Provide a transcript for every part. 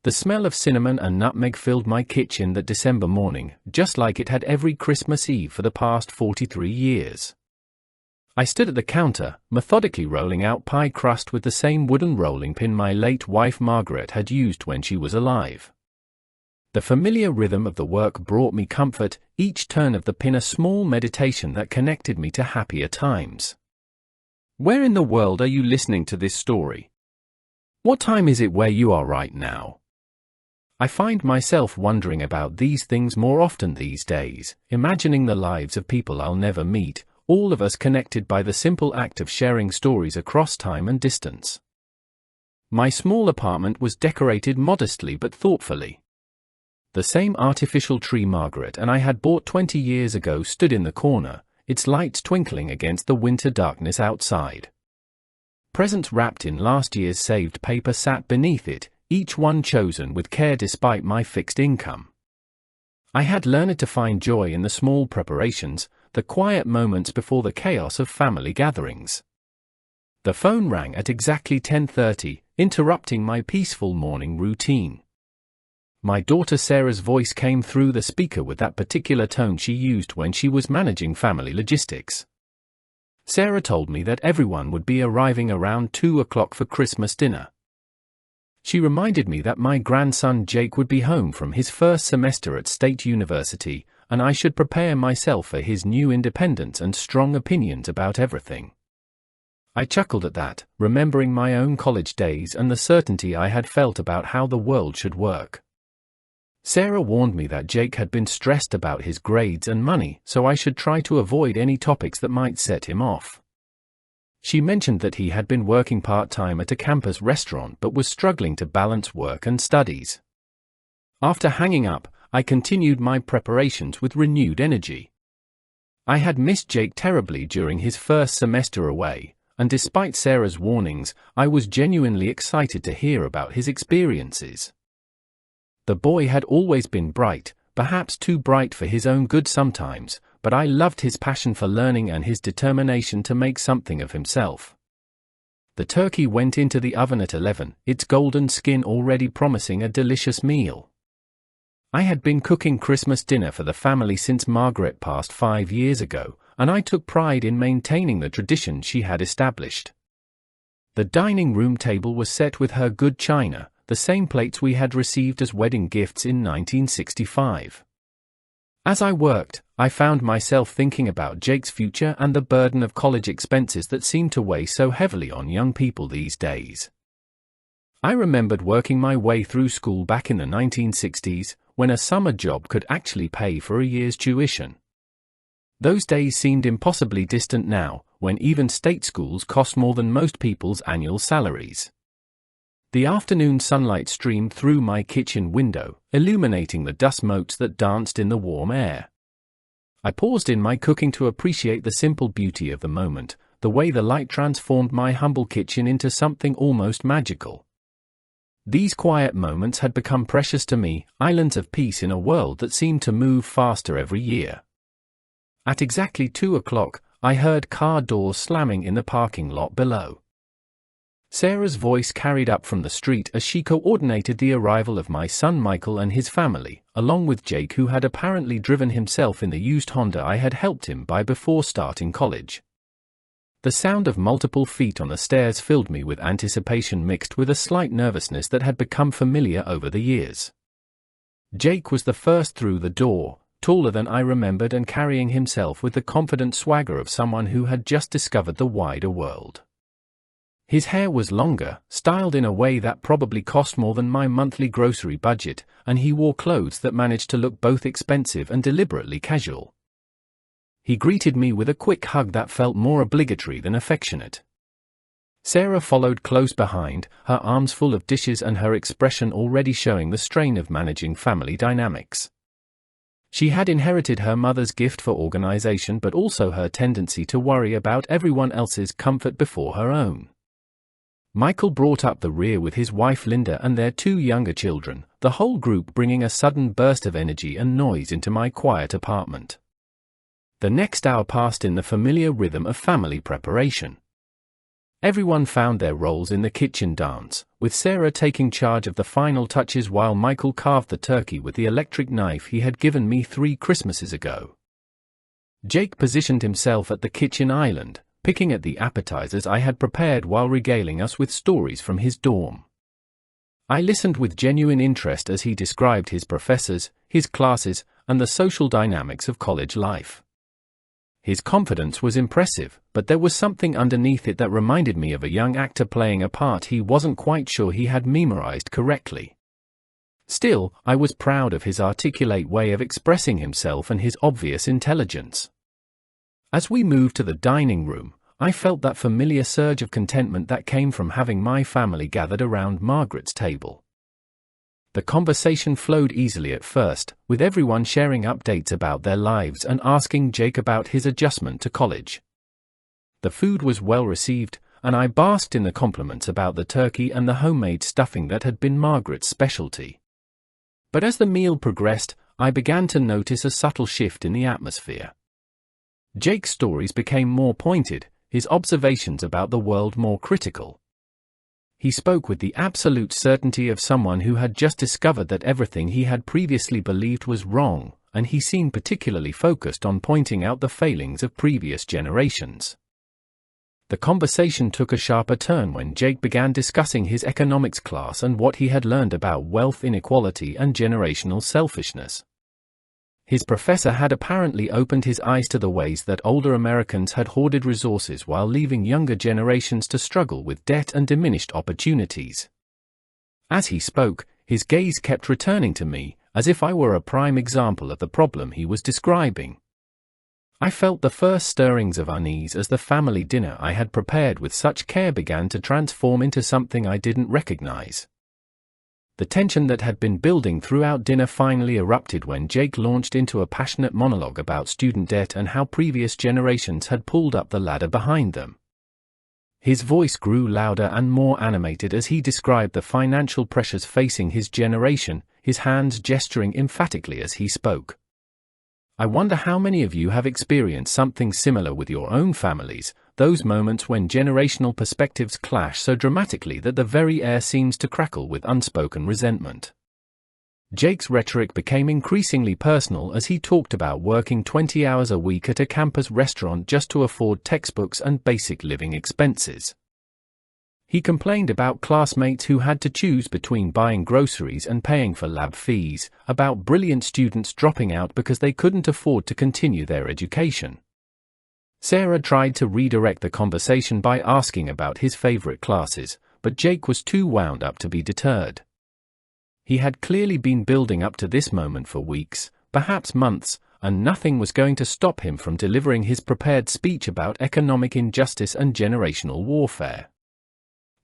The smell of cinnamon and nutmeg filled my kitchen that December morning, just like it had every Christmas Eve for the past 43 years. I stood at the counter, methodically rolling out pie crust with the same wooden rolling pin my late wife Margaret had used when she was alive. The familiar rhythm of the work brought me comfort, each turn of the pin a small meditation that connected me to happier times. Where in the world are you listening to this story? What time is it where you are right now? I find myself wondering about these things more often these days, imagining the lives of people I'll never meet, all of us connected by the simple act of sharing stories across time and distance. My small apartment was decorated modestly but thoughtfully. The same artificial tree Margaret and I had bought 20 years ago stood in the corner, its lights twinkling against the winter darkness outside. Presents wrapped in last year's saved paper sat beneath it, each one chosen with care despite my fixed income. I had learned to find joy in the small preparations, the quiet moments before the chaos of family gatherings. The phone rang at exactly 10:30, interrupting my peaceful morning routine. My daughter Sarah's voice came through the speaker with that particular tone she used when she was managing family logistics. Sarah told me that everyone would be arriving around 2 o'clock for Christmas dinner. She reminded me that my grandson Jake would be home from his first semester at State University, and I should prepare myself for his new independence and strong opinions about everything. I chuckled at that, remembering my own college days and the certainty I had felt about how the world should work. Sarah warned me that Jake had been stressed about his grades and money, so I should try to avoid any topics that might set him off. She mentioned that he had been working part-time at a campus restaurant but was struggling to balance work and studies. After hanging up, I continued my preparations with renewed energy. I had missed Jake terribly during his first semester away, and despite Sarah's warnings, I was genuinely excited to hear about his experiences. The boy had always been bright, perhaps too bright for his own good sometimes, but I loved his passion for learning and his determination to make something of himself. The turkey went into the oven at 11, its golden skin already promising a delicious meal. I had been cooking Christmas dinner for the family since Margaret passed 5 years ago, and I took pride in maintaining the tradition she had established. The dining room table was set with her good china, the same plates we had received as wedding gifts in 1965. As I worked, I found myself thinking about Jake's future and the burden of college expenses that seemed to weigh so heavily on young people these days. I remembered working my way through school back in the 1960s, when a summer job could actually pay for a year's tuition. Those days seemed impossibly distant now, when even state schools cost more than most people's annual salaries. The afternoon sunlight streamed through my kitchen window, illuminating the dust motes that danced in the warm air. I paused in my cooking to appreciate the simple beauty of the moment, the way the light transformed my humble kitchen into something almost magical. These quiet moments had become precious to me, islands of peace in a world that seemed to move faster every year. At exactly 2 o'clock, I heard car doors slamming in the parking lot below. Sarah's voice carried up from the street as she coordinated the arrival of my son Michael and his family, along with Jake, who had apparently driven himself in the used Honda I had helped him buy before starting college. The sound of multiple feet on the stairs filled me with anticipation mixed with a slight nervousness that had become familiar over the years. Jake was the first through the door, taller than I remembered and carrying himself with the confident swagger of someone who had just discovered the wider world. His hair was longer, styled in a way that probably cost more than my monthly grocery budget, and he wore clothes that managed to look both expensive and deliberately casual. He greeted me with a quick hug that felt more obligatory than affectionate. Sarah followed close behind, her arms full of dishes and her expression already showing the strain of managing family dynamics. She had inherited her mother's gift for organization but also her tendency to worry about everyone else's comfort before her own. Michael brought up the rear with his wife Linda and their 2 younger children, the whole group bringing a sudden burst of energy and noise into my quiet apartment. The next hour passed in the familiar rhythm of family preparation. Everyone found their roles in the kitchen dance, with Sarah taking charge of the final touches while Michael carved the turkey with the electric knife he had given me 3 Christmases ago. Jake positioned himself at the kitchen island, picking at the appetizers I had prepared while regaling us with stories from his dorm. I listened with genuine interest as he described his professors, his classes, and the social dynamics of college life. His confidence was impressive, but there was something underneath it that reminded me of a young actor playing a part he wasn't quite sure he had memorized correctly. Still, I was proud of his articulate way of expressing himself and his obvious intelligence. As we moved to the dining room, I felt that familiar surge of contentment that came from having my family gathered around Margaret's table. The conversation flowed easily at first, with everyone sharing updates about their lives and asking Jake about his adjustment to college. The food was well received, and I basked in the compliments about the turkey and the homemade stuffing that had been Margaret's specialty. But as the meal progressed, I began to notice a subtle shift in the atmosphere. Jake's stories became more pointed, his observations about the world more critical. He spoke with the absolute certainty of someone who had just discovered that everything he had previously believed was wrong, and he seemed particularly focused on pointing out the failings of previous generations. The conversation took a sharper turn when Jake began discussing his economics class and what he had learned about wealth inequality and generational selfishness. His professor had apparently opened his eyes to the ways that older Americans had hoarded resources while leaving younger generations to struggle with debt and diminished opportunities. As he spoke, his gaze kept returning to me, as if I were a prime example of the problem he was describing. I felt the first stirrings of unease as the family dinner I had prepared with such care began to transform into something I didn't recognize. The tension that had been building throughout dinner finally erupted when Jake launched into a passionate monologue about student debt and how previous generations had pulled up the ladder behind them. His voice grew louder and more animated as he described the financial pressures facing his generation, his hands gesturing emphatically as he spoke. I wonder how many of you have experienced something similar with your own families, those moments when generational perspectives clash so dramatically that the very air seems to crackle with unspoken resentment. Jake's rhetoric became increasingly personal as he talked about working 20 hours a week at a campus restaurant just to afford textbooks and basic living expenses. He complained about classmates who had to choose between buying groceries and paying for lab fees, about brilliant students dropping out because they couldn't afford to continue their education. Sarah tried to redirect the conversation by asking about his favorite classes, but Jake was too wound up to be deterred. He had clearly been building up to this moment for weeks, perhaps months, and nothing was going to stop him from delivering his prepared speech about economic injustice and generational warfare.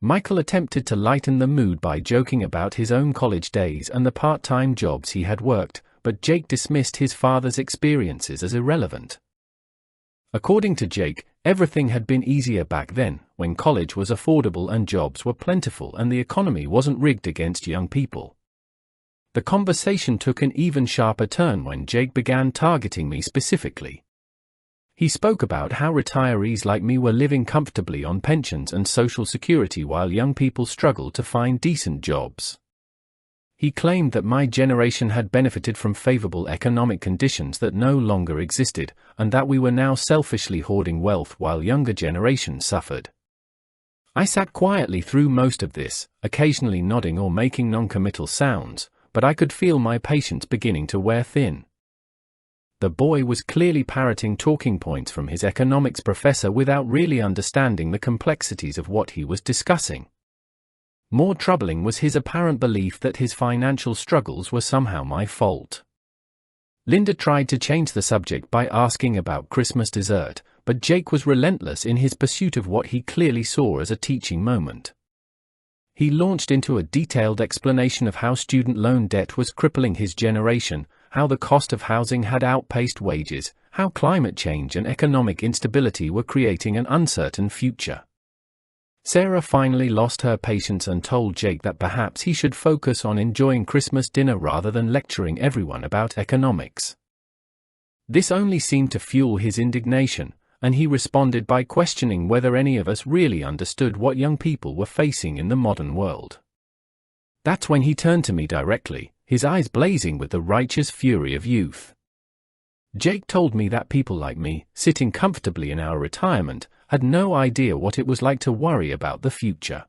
Michael attempted to lighten the mood by joking about his own college days and the part-time jobs he had worked, but Jake dismissed his father's experiences as irrelevant. According to Jake, everything had been easier back then, when college was affordable and jobs were plentiful and the economy wasn't rigged against young people. The conversation took an even sharper turn when Jake began targeting me specifically. He spoke about how retirees like me were living comfortably on pensions and Social Security while young people struggled to find decent jobs. He claimed that my generation had benefited from favorable economic conditions that no longer existed, and that we were now selfishly hoarding wealth while younger generations suffered. I sat quietly through most of this, occasionally nodding or making non-committal sounds, but I could feel my patience beginning to wear thin. The boy was clearly parroting talking points from his economics professor without really understanding the complexities of what he was discussing. More troubling was his apparent belief that his financial struggles were somehow my fault. Linda tried to change the subject by asking about Christmas dessert, but Jake was relentless in his pursuit of what he clearly saw as a teaching moment. He launched into a detailed explanation of how student loan debt was crippling his generation, how the cost of housing had outpaced wages, how climate change and economic instability were creating an uncertain future. Sarah finally lost her patience and told Jake that perhaps he should focus on enjoying Christmas dinner rather than lecturing everyone about economics. This only seemed to fuel his indignation, and he responded by questioning whether any of us really understood what young people were facing in the modern world. That's when he turned to me directly, his eyes blazing with the righteous fury of youth. Jake told me that people like me, sitting comfortably in our retirement, had no idea what it was like to worry about the future.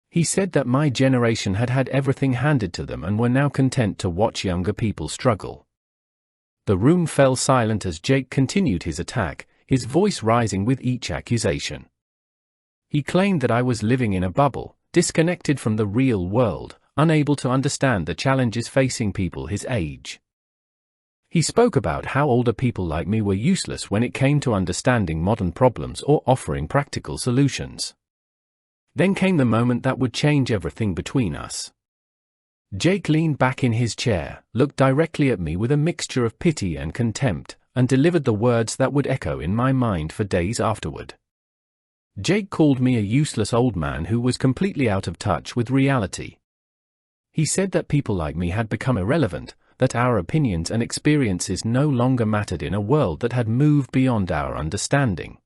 He said that my generation had had everything handed to them and were now content to watch younger people struggle. The room fell silent as Jake continued his attack, his voice rising with each accusation. He claimed that I was living in a bubble, disconnected from the real world, unable to understand the challenges facing people his age. He spoke about how older people like me were useless when it came to understanding modern problems or offering practical solutions. Then came the moment that would change everything between us. Jake leaned back in his chair, looked directly at me with a mixture of pity and contempt, and delivered the words that would echo in my mind for days afterward. Jake called me a useless old man who was completely out of touch with reality. He said that people like me had become irrelevant, that our opinions and experiences no longer mattered in a world that had moved beyond our understanding.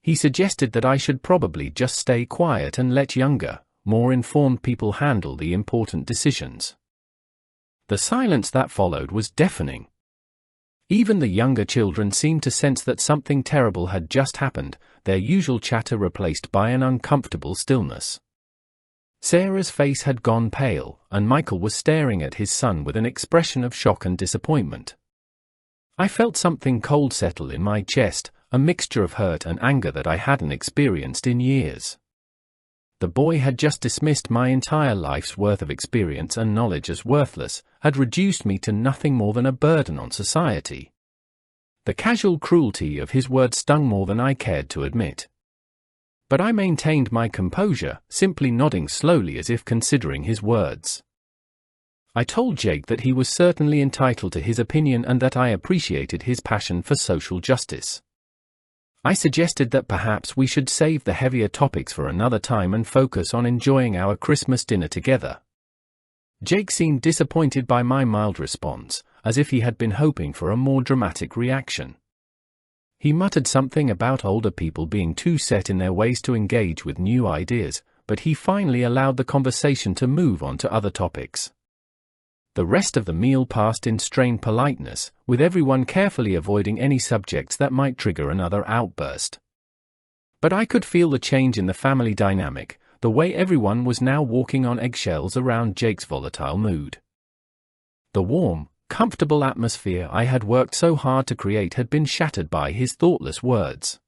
He suggested that I should probably just stay quiet and let younger, more informed people handle the important decisions. The silence that followed was deafening. Even the younger children seemed to sense that something terrible had just happened, their usual chatter replaced by an uncomfortable stillness. Sarah's face had gone pale, and Michael was staring at his son with an expression of shock and disappointment. I felt something cold settle in my chest, a mixture of hurt and anger that I hadn't experienced in years. The boy had just dismissed my entire life's worth of experience and knowledge as worthless, had reduced me to nothing more than a burden on society. The casual cruelty of his words stung more than I cared to admit. But I maintained my composure, simply nodding slowly as if considering his words. I told Jake that he was certainly entitled to his opinion and that I appreciated his passion for social justice. I suggested that perhaps we should save the heavier topics for another time and focus on enjoying our Christmas dinner together. Jake seemed disappointed by my mild response, as if he had been hoping for a more dramatic reaction. He muttered something about older people being too set in their ways to engage with new ideas, but he finally allowed the conversation to move on to other topics. The rest of the meal passed in strained politeness, with everyone carefully avoiding any subjects that might trigger another outburst. But I could feel the change in the family dynamic, the way everyone was now walking on eggshells around Jake's volatile mood. The warm, comfortable atmosphere I had worked so hard to create had been shattered by his thoughtless words.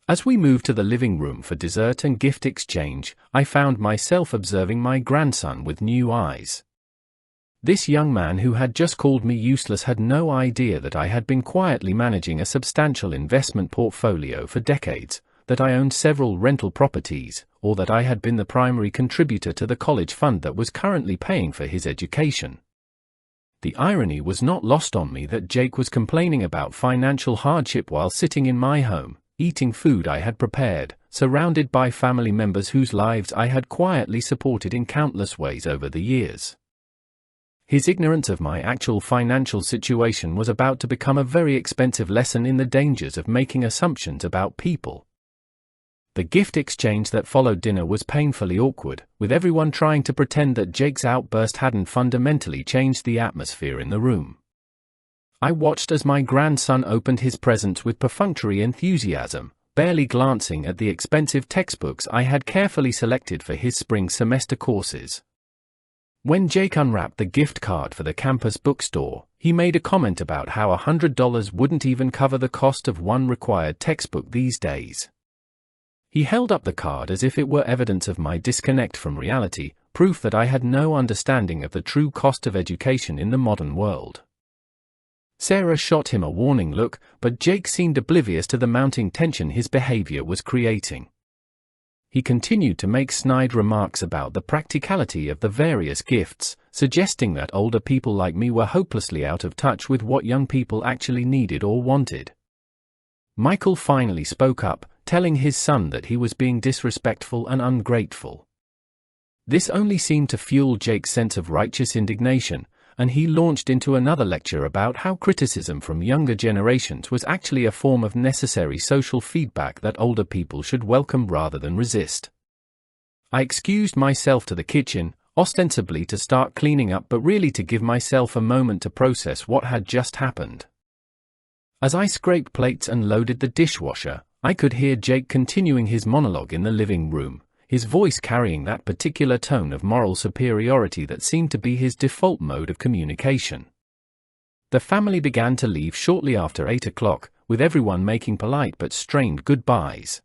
As we moved to the living room for dessert and gift exchange, I found myself observing my grandson with new eyes. This young man who had just called me useless had no idea that I had been quietly managing a substantial investment portfolio for decades, that I owned several rental properties, or that I had been the primary contributor to the college fund that was currently paying for his education. The irony was not lost on me that Jake was complaining about financial hardship while sitting in my home, eating food I had prepared, surrounded by family members whose lives I had quietly supported in countless ways over the years. His ignorance of my actual financial situation was about to become a very expensive lesson in the dangers of making assumptions about people. The gift exchange that followed dinner was painfully awkward, with everyone trying to pretend that Jake's outburst hadn't fundamentally changed the atmosphere in the room. I watched as my grandson opened his presents with perfunctory enthusiasm, barely glancing at the expensive textbooks I had carefully selected for his spring semester courses. When Jake unwrapped the gift card for the campus bookstore, he made a comment about how $100 wouldn't even cover the cost of one required textbook these days. He held up the card as if it were evidence of my disconnect from reality, proof that I had no understanding of the true cost of education in the modern world. Sarah shot him a warning look, but Jake seemed oblivious to the mounting tension his behavior was creating. He continued to make snide remarks about the practicality of the various gifts, suggesting that older people like me were hopelessly out of touch with what young people actually needed or wanted. Michael finally spoke up, telling his son that he was being disrespectful and ungrateful. This only seemed to fuel Jake's sense of righteous indignation, and he launched into another lecture about how criticism from younger generations was actually a form of necessary social feedback that older people should welcome rather than resist. I excused myself to the kitchen, ostensibly to start cleaning up but really to give myself a moment to process what had just happened. As I scraped plates and loaded the dishwasher, I could hear Jake continuing his monologue in the living room, his voice carrying that particular tone of moral superiority that seemed to be his default mode of communication. The family began to leave shortly after 8 o'clock, with everyone making polite but strained goodbyes.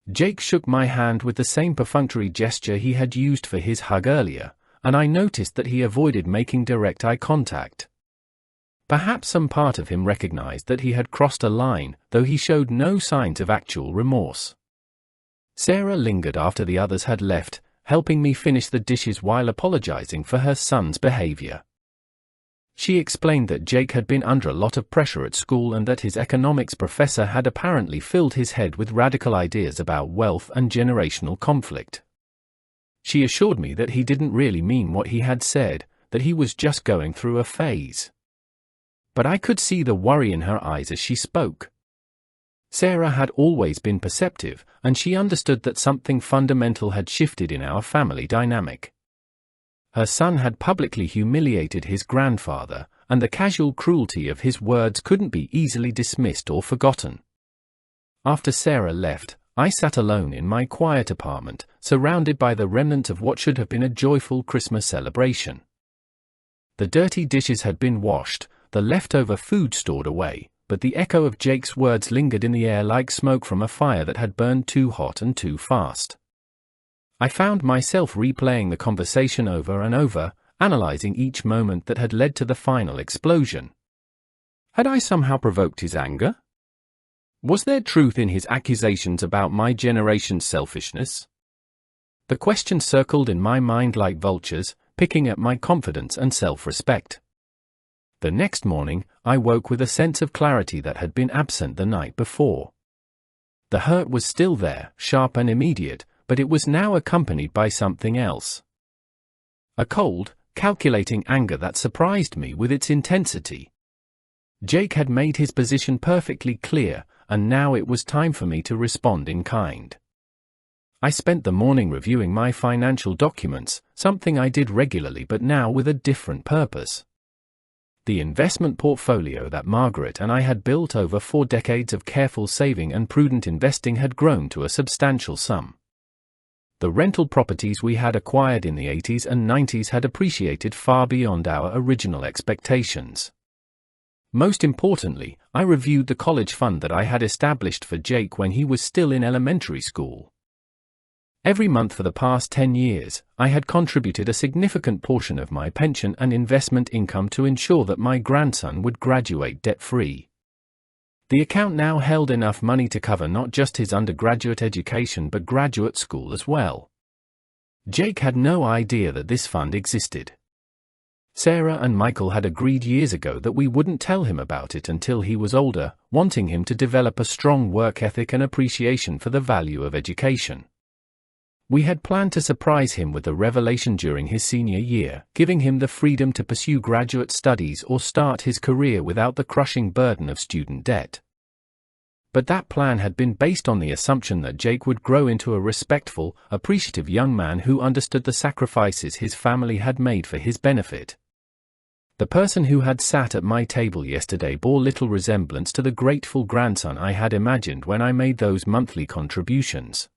Jake shook my hand with the same perfunctory gesture he had used for his hug earlier, and I noticed that he avoided making direct eye contact. Perhaps some part of him recognized that he had crossed a line, though he showed no signs of actual remorse. Sarah lingered after the others had left, helping me finish the dishes while apologizing for her son's behavior. She explained that Jake had been under a lot of pressure at school and that his economics professor had apparently filled his head with radical ideas about wealth and generational conflict. She assured me that he didn't really mean what he had said, that he was just going through a phase. But I could see the worry in her eyes as she spoke. Sarah had always been perceptive, and she understood that something fundamental had shifted in our family dynamic. Her son had publicly humiliated his grandfather, and the casual cruelty of his words couldn't be easily dismissed or forgotten. After Sarah left, I sat alone in my quiet apartment, surrounded by the remnants of what should have been a joyful Christmas celebration. The dirty dishes had been washed, the leftover food stored away, but the echo of Jake's words lingered in the air like smoke from a fire that had burned too hot and too fast. I found myself replaying the conversation over and over, analyzing each moment that had led to the final explosion. Had I somehow provoked his anger? Was there truth in his accusations about my generation's selfishness? The questions circled in my mind like vultures, picking at my confidence and self-respect. The next morning, I woke with a sense of clarity that had been absent the night before. The hurt was still there, sharp and immediate, but it was now accompanied by something else. A cold, calculating anger that surprised me with its intensity. Jake had made his position perfectly clear, and now it was time for me to respond in kind. I spent the morning reviewing my financial documents, something I did regularly but now with a different purpose. The investment portfolio that Margaret and I had built over 4 decades of careful saving and prudent investing had grown to a substantial sum. The rental properties we had acquired in the 80s and 90s had appreciated far beyond our original expectations. Most importantly, I reviewed the college fund that I had established for Jake when he was still in elementary school. Every month for the past 10 years, I had contributed a significant portion of my pension and investment income to ensure that my grandson would graduate debt-free. The account now held enough money to cover not just his undergraduate education but graduate school as well. Jake had no idea that this fund existed. Sarah and Michael had agreed years ago that we wouldn't tell him about it until he was older, wanting him to develop a strong work ethic and appreciation for the value of education. We had planned to surprise him with the revelation during his senior year, giving him the freedom to pursue graduate studies or start his career without the crushing burden of student debt. But that plan had been based on the assumption that Jake would grow into a respectful, appreciative young man who understood the sacrifices his family had made for his benefit. The person who had sat at my table yesterday bore little resemblance to the grateful grandson I had imagined when I made those monthly contributions.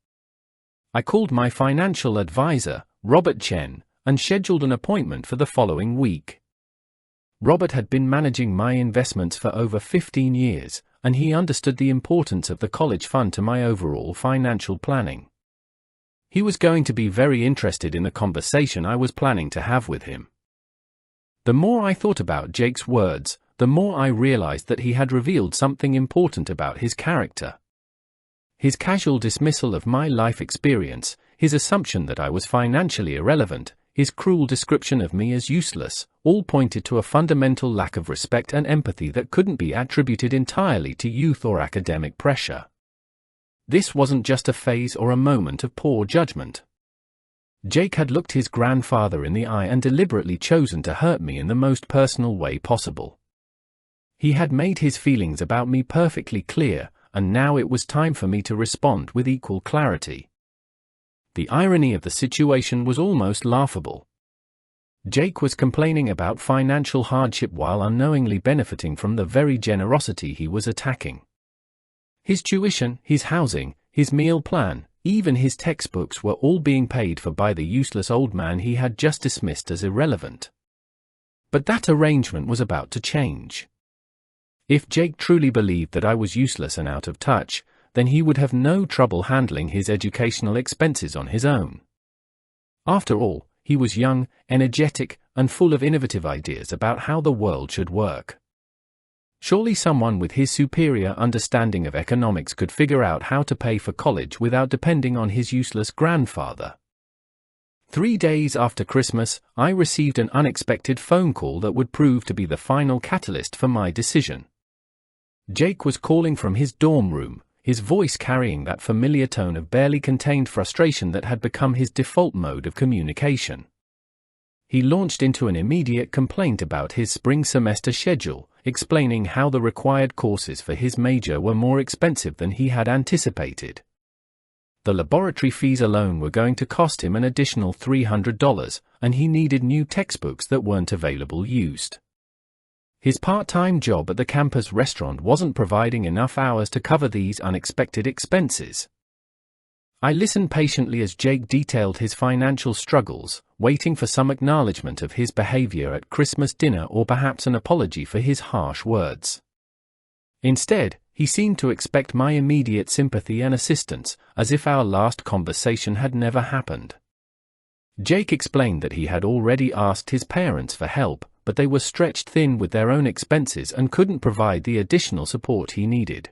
I called my financial advisor, Robert Chen, and scheduled an appointment for the following week. Robert had been managing my investments for over 15 years, and he understood the importance of the college fund to my overall financial planning. He was going to be very interested in the conversation I was planning to have with him. The more I thought about Jake's words, the more I realized that he had revealed something important about his character. His casual dismissal of my life experience, his assumption that I was financially irrelevant, his cruel description of me as useless, all pointed to a fundamental lack of respect and empathy that couldn't be attributed entirely to youth or academic pressure. This wasn't just a phase or a moment of poor judgment. Jake had looked his grandfather in the eye and deliberately chosen to hurt me in the most personal way possible. He had made his feelings about me perfectly clear, and now it was time for me to respond with equal clarity. The irony of the situation was almost laughable. Jake was complaining about financial hardship while unknowingly benefiting from the very generosity he was attacking. His tuition, his housing, his meal plan, even his textbooks were all being paid for by the useless old man he had just dismissed as irrelevant. But that arrangement was about to change. If Jake truly believed that I was useless and out of touch, then he would have no trouble handling his educational expenses on his own. After all, he was young, energetic, and full of innovative ideas about how the world should work. Surely someone with his superior understanding of economics could figure out how to pay for college without depending on his useless grandfather. 3 days after Christmas, I received an unexpected phone call that would prove to be the final catalyst for my decision. Jake was calling from his dorm room, his voice carrying that familiar tone of barely contained frustration that had become his default mode of communication. He launched into an immediate complaint about his spring semester schedule, explaining how the required courses for his major were more expensive than he had anticipated. The laboratory fees alone were going to cost him an additional $300, and he needed new textbooks that weren't available used. His part-time job at the campus restaurant wasn't providing enough hours to cover these unexpected expenses. I listened patiently as Jake detailed his financial struggles, waiting for some acknowledgement of his behavior at Christmas dinner or perhaps an apology for his harsh words. Instead, he seemed to expect my immediate sympathy and assistance, as if our last conversation had never happened. Jake explained that he had already asked his parents for help, but they were stretched thin with their own expenses and couldn't provide the additional support he needed.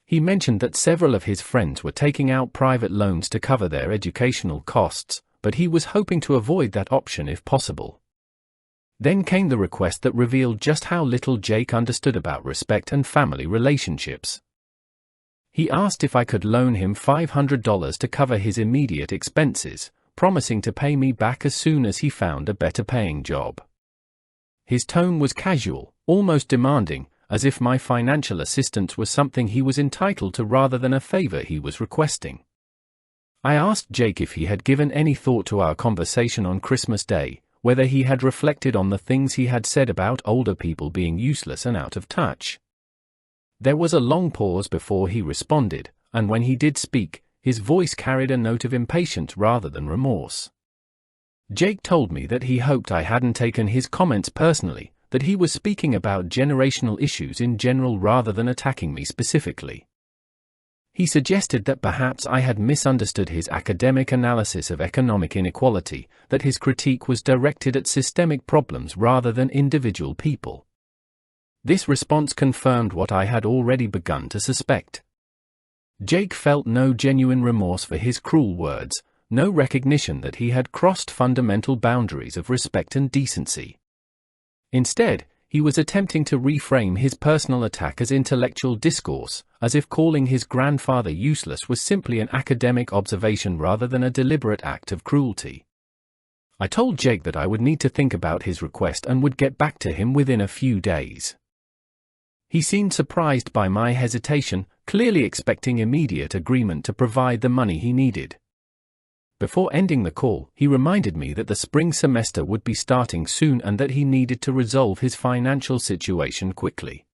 He mentioned that several of his friends were taking out private loans to cover their educational costs, but he was hoping to avoid that option if possible. Then came the request that revealed just how little Jake understood about respect and family relationships. He asked if I could loan him $500 to cover his immediate expenses, promising to pay me back as soon as he found a better-paying job. His tone was casual, almost demanding, as if my financial assistance was something he was entitled to rather than a favor he was requesting. I asked Jake if he had given any thought to our conversation on Christmas Day, whether he had reflected on the things he had said about older people being useless and out of touch. There was a long pause before he responded, and when he did speak, his voice carried a note of impatience rather than remorse. Jake told me that he hoped I hadn't taken his comments personally, that he was speaking about generational issues in general rather than attacking me specifically. He suggested that perhaps I had misunderstood his academic analysis of economic inequality, that his critique was directed at systemic problems rather than individual people. This response confirmed what I had already begun to suspect. Jake felt no genuine remorse for his cruel words, no recognition that he had crossed fundamental boundaries of respect and decency. Instead, he was attempting to reframe his personal attack as intellectual discourse, as if calling his grandfather useless was simply an academic observation rather than a deliberate act of cruelty. I told Jake that I would need to think about his request and would get back to him within a few days. He seemed surprised by my hesitation, clearly expecting immediate agreement to provide the money he needed. Before ending the call, he reminded me that the spring semester would be starting soon and that he needed to resolve his financial situation quickly.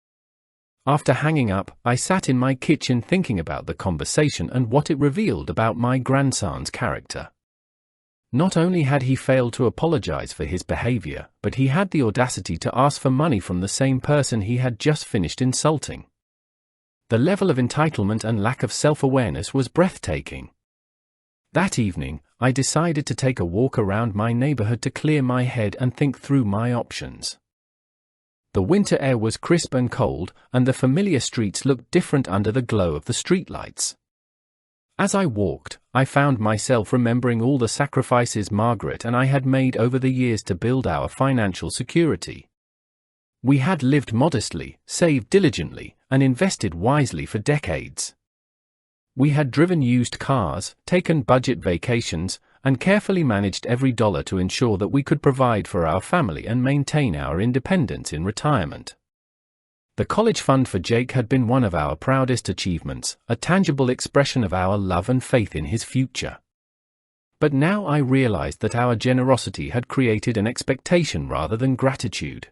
After hanging up, I sat in my kitchen thinking about the conversation and what it revealed about my grandson's character. Not only had he failed to apologize for his behavior, but he had the audacity to ask for money from the same person he had just finished insulting. The level of entitlement and lack of self-awareness was breathtaking. That evening, I decided to take a walk around my neighborhood to clear my head and think through my options. The winter air was crisp and cold, and the familiar streets looked different under the glow of the streetlights. As I walked, I found myself remembering all the sacrifices Margaret and I had made over the years to build our financial security. We had lived modestly, saved diligently, and invested wisely for decades. We had driven used cars, taken budget vacations, and carefully managed every dollar to ensure that we could provide for our family and maintain our independence in retirement. The college fund for Jake had been one of our proudest achievements, a tangible expression of our love and faith in his future. But now I realized that our generosity had created an expectation rather than gratitude.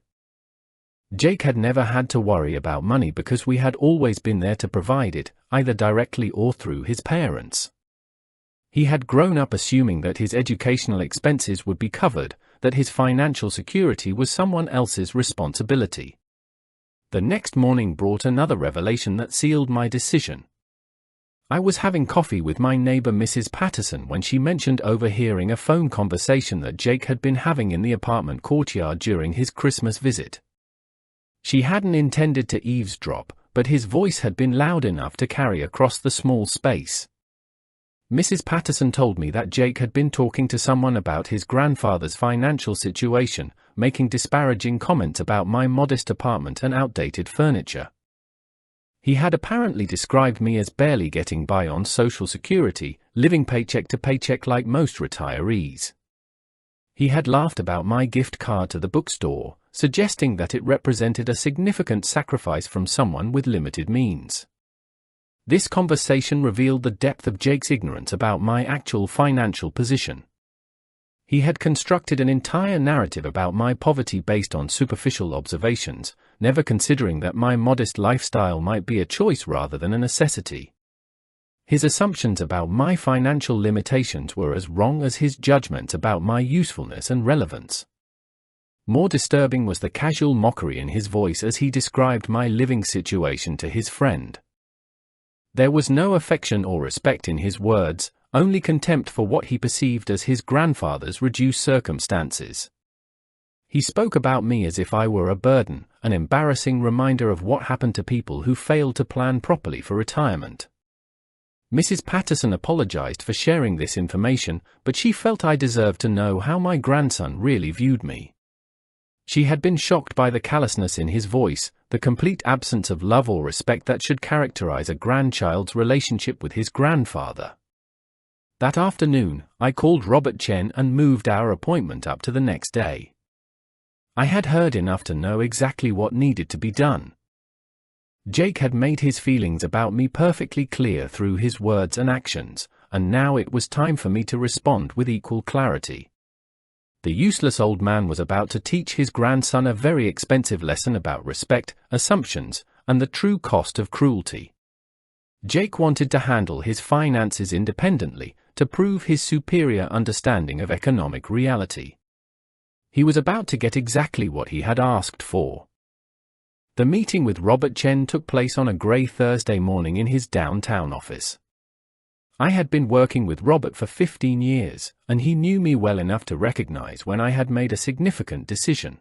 Jake had never had to worry about money because we had always been there to provide it, either directly or through his parents. He had grown up assuming that his educational expenses would be covered, that his financial security was someone else's responsibility. The next morning brought another revelation that sealed my decision. I was having coffee with my neighbor Mrs. Patterson when she mentioned overhearing a phone conversation that Jake had been having in the apartment courtyard during his Christmas visit. She hadn't intended to eavesdrop, but his voice had been loud enough to carry across the small space. Mrs. Patterson told me that Jake had been talking to someone about his grandfather's financial situation, making disparaging comments about my modest apartment and outdated furniture. He had apparently described me as barely getting by on Social Security, living paycheck to paycheck like most retirees. He had laughed about my gift card to the bookstore, suggesting that it represented a significant sacrifice from someone with limited means. This conversation revealed the depth of Jake's ignorance about my actual financial position. He had constructed an entire narrative about my poverty based on superficial observations, never considering that my modest lifestyle might be a choice rather than a necessity. His assumptions about my financial limitations were as wrong as his judgment about my usefulness and relevance. More disturbing was the casual mockery in his voice as he described my living situation to his friend. There was no affection or respect in his words, only contempt for what he perceived as his grandfather's reduced circumstances. He spoke about me as if I were a burden, an embarrassing reminder of what happened to people who failed to plan properly for retirement. Mrs. Patterson apologized for sharing this information, but she felt I deserved to know how my grandson really viewed me. She had been shocked by the callousness in his voice, the complete absence of love or respect that should characterize a grandchild's relationship with his grandfather. That afternoon, I called Robert Chen and moved our appointment up to the next day. I had heard enough to know exactly what needed to be done. Jake had made his feelings about me perfectly clear through his words and actions, and now it was time for me to respond with equal clarity. The useless old man was about to teach his grandson a very expensive lesson about respect, assumptions, and the true cost of cruelty. Jake wanted to handle his finances independently, to prove his superior understanding of economic reality. He was about to get exactly what he had asked for. The meeting with Robert Chen took place on a grey Thursday morning in his downtown office. I had been working with Robert for 15 years, and he knew me well enough to recognize when I had made a significant decision.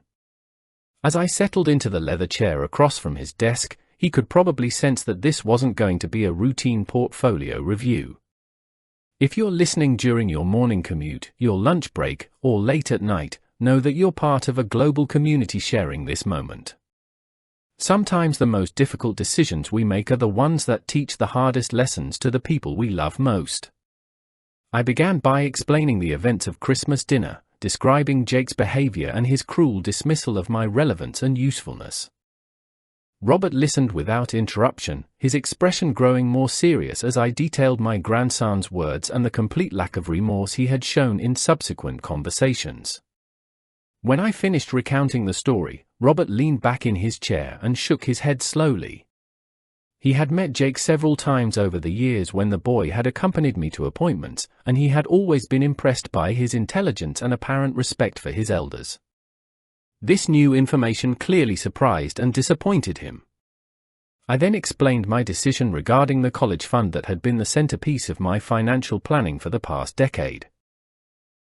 As I settled into the leather chair across from his desk, he could probably sense that this wasn't going to be a routine portfolio review. If you're listening during your morning commute, your lunch break, or late at night, know that you're part of a global community sharing this moment. Sometimes the most difficult decisions we make are the ones that teach the hardest lessons to the people we love most. I began by explaining the events of Christmas dinner, describing Jake's behavior and his cruel dismissal of my relevance and usefulness. Robert listened without interruption, his expression growing more serious as I detailed my grandson's words and the complete lack of remorse he had shown in subsequent conversations. When I finished recounting the story, Robert leaned back in his chair and shook his head slowly. He had met Jake several times over the years when the boy had accompanied me to appointments, and he had always been impressed by his intelligence and apparent respect for his elders. This new information clearly surprised and disappointed him. I then explained my decision regarding the college fund that had been the centerpiece of my financial planning for the past decade.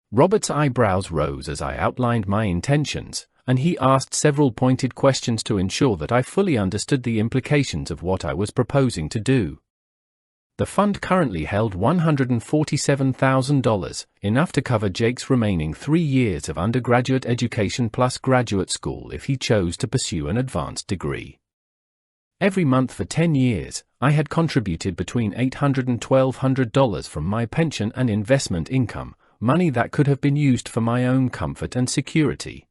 Robert's eyebrows rose as I outlined my intentions, and he asked several pointed questions to ensure that I fully understood the implications of what I was proposing to do. The fund currently held $147,000, enough to cover Jake's remaining 3 years of undergraduate education plus graduate school if he chose to pursue an advanced degree. Every month for 10 years, I had contributed between $800 and $1,200 from my pension and investment income, money that could have been used for my own comfort and security.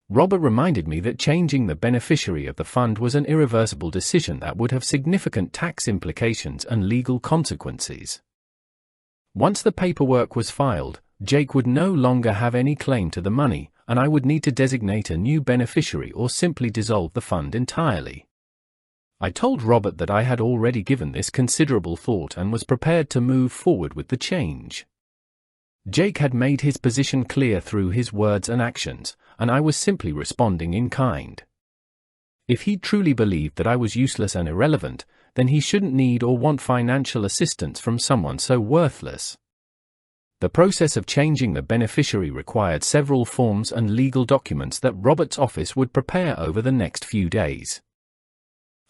Robert reminded me that changing the beneficiary of the fund was an irreversible decision that would have significant tax implications and legal consequences. Once the paperwork was filed, Jake would no longer have any claim to the money, and I would need to designate a new beneficiary or simply dissolve the fund entirely. I told Robert that I had already given this considerable thought and was prepared to move forward with the change. Jake had made his position clear through his words and actions, and I was simply responding in kind. If he truly believed that I was useless and irrelevant, then he shouldn't need or want financial assistance from someone so worthless. The process of changing the beneficiary required several forms and legal documents that Robert's office would prepare over the next few days.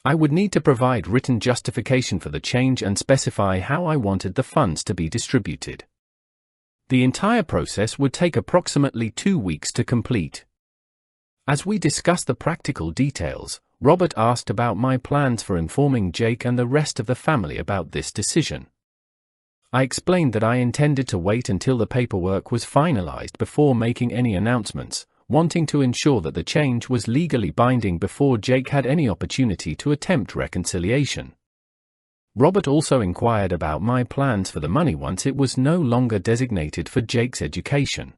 I would need to provide written justification for the change and specify how I wanted the funds to be distributed. The entire process would take approximately 2 weeks to complete. As we discussed the practical details, Robert asked about my plans for informing Jake and the rest of the family about this decision. I explained that I intended to wait until the paperwork was finalized before making any announcements, wanting to ensure that the change was legally binding before Jake had any opportunity to attempt reconciliation. Robert also inquired about my plans for the money once it was no longer designated for Jake's education.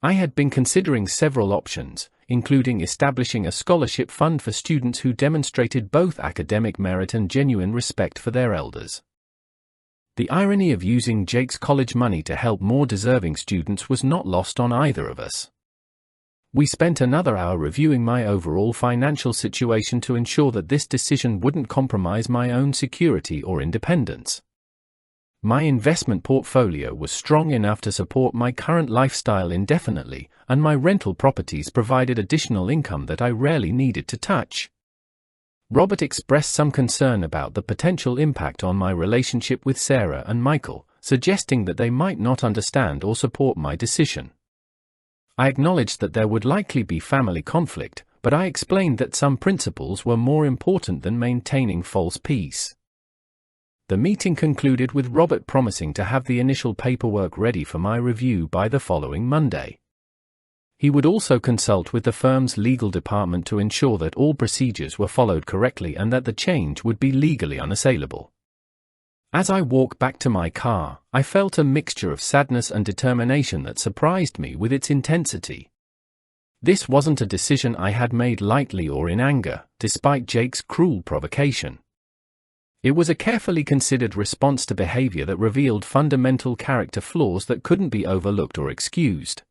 I had been considering several options, including establishing a scholarship fund for students who demonstrated both academic merit and genuine respect for their elders. The irony of using Jake's college money to help more deserving students was not lost on either of us. We spent another hour reviewing my overall financial situation to ensure that this decision wouldn't compromise my own security or independence. My investment portfolio was strong enough to support my current lifestyle indefinitely, and my rental properties provided additional income that I rarely needed to touch. Robert expressed some concern about the potential impact on my relationship with Sarah and Michael, suggesting that they might not understand or support my decision. I acknowledged that there would likely be family conflict, but I explained that some principles were more important than maintaining false peace. The meeting concluded with Robert promising to have the initial paperwork ready for my review by the following Monday. He would also consult with the firm's legal department to ensure that all procedures were followed correctly and that the change would be legally unassailable. As I walked back to my car, I felt a mixture of sadness and determination that surprised me with its intensity. This wasn't a decision I had made lightly or in anger, despite Jake's cruel provocation. It was a carefully considered response to behavior that revealed fundamental character flaws that couldn't be overlooked or excused.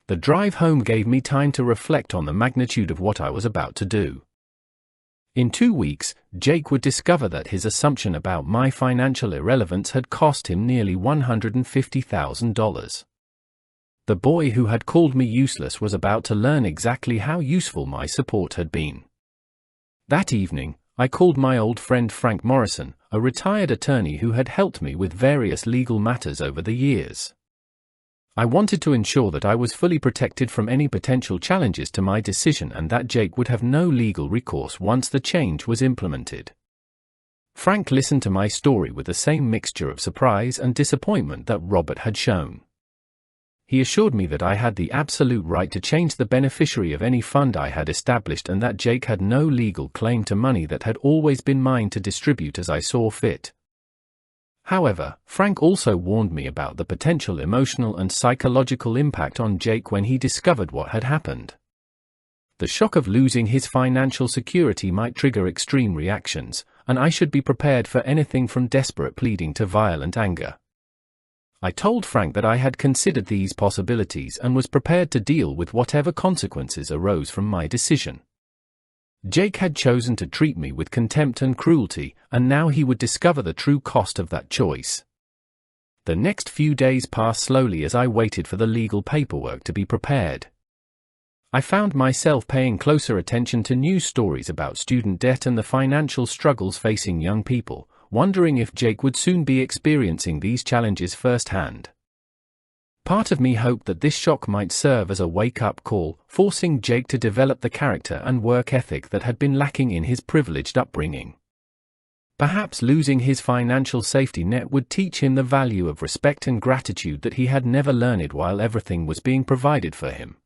The drive home gave me time to reflect on the magnitude of what I was about to do. In 2 weeks, Jake would discover that his assumption about my financial irrelevance had cost him nearly $150,000. The boy who had called me useless was about to learn exactly how useful my support had been. That evening, I called my old friend Frank Morrison, a retired attorney who had helped me with various legal matters over the years. I wanted to ensure that I was fully protected from any potential challenges to my decision and that Jake would have no legal recourse once the change was implemented. Frank listened to my story with the same mixture of surprise and disappointment that Robert had shown. He assured me that I had the absolute right to change the beneficiary of any fund I had established and that Jake had no legal claim to money that had always been mine to distribute as I saw fit. However, Frank also warned me about the potential emotional and psychological impact on Jake when he discovered what had happened. The shock of losing his financial security might trigger extreme reactions, and I should be prepared for anything from desperate pleading to violent anger. I told Frank that I had considered these possibilities and was prepared to deal with whatever consequences arose from my decision. Jake had chosen to treat me with contempt and cruelty, and now he would discover the true cost of that choice. The next few days passed slowly as I waited for the legal paperwork to be prepared. I found myself paying closer attention to news stories about student debt and the financial struggles facing young people, wondering if Jake would soon be experiencing these challenges firsthand. Part of me hoped that this shock might serve as a wake-up call, forcing Jake to develop the character and work ethic that had been lacking in his privileged upbringing. Perhaps losing his financial safety net would teach him the value of respect and gratitude that he had never learned while everything was being provided for him.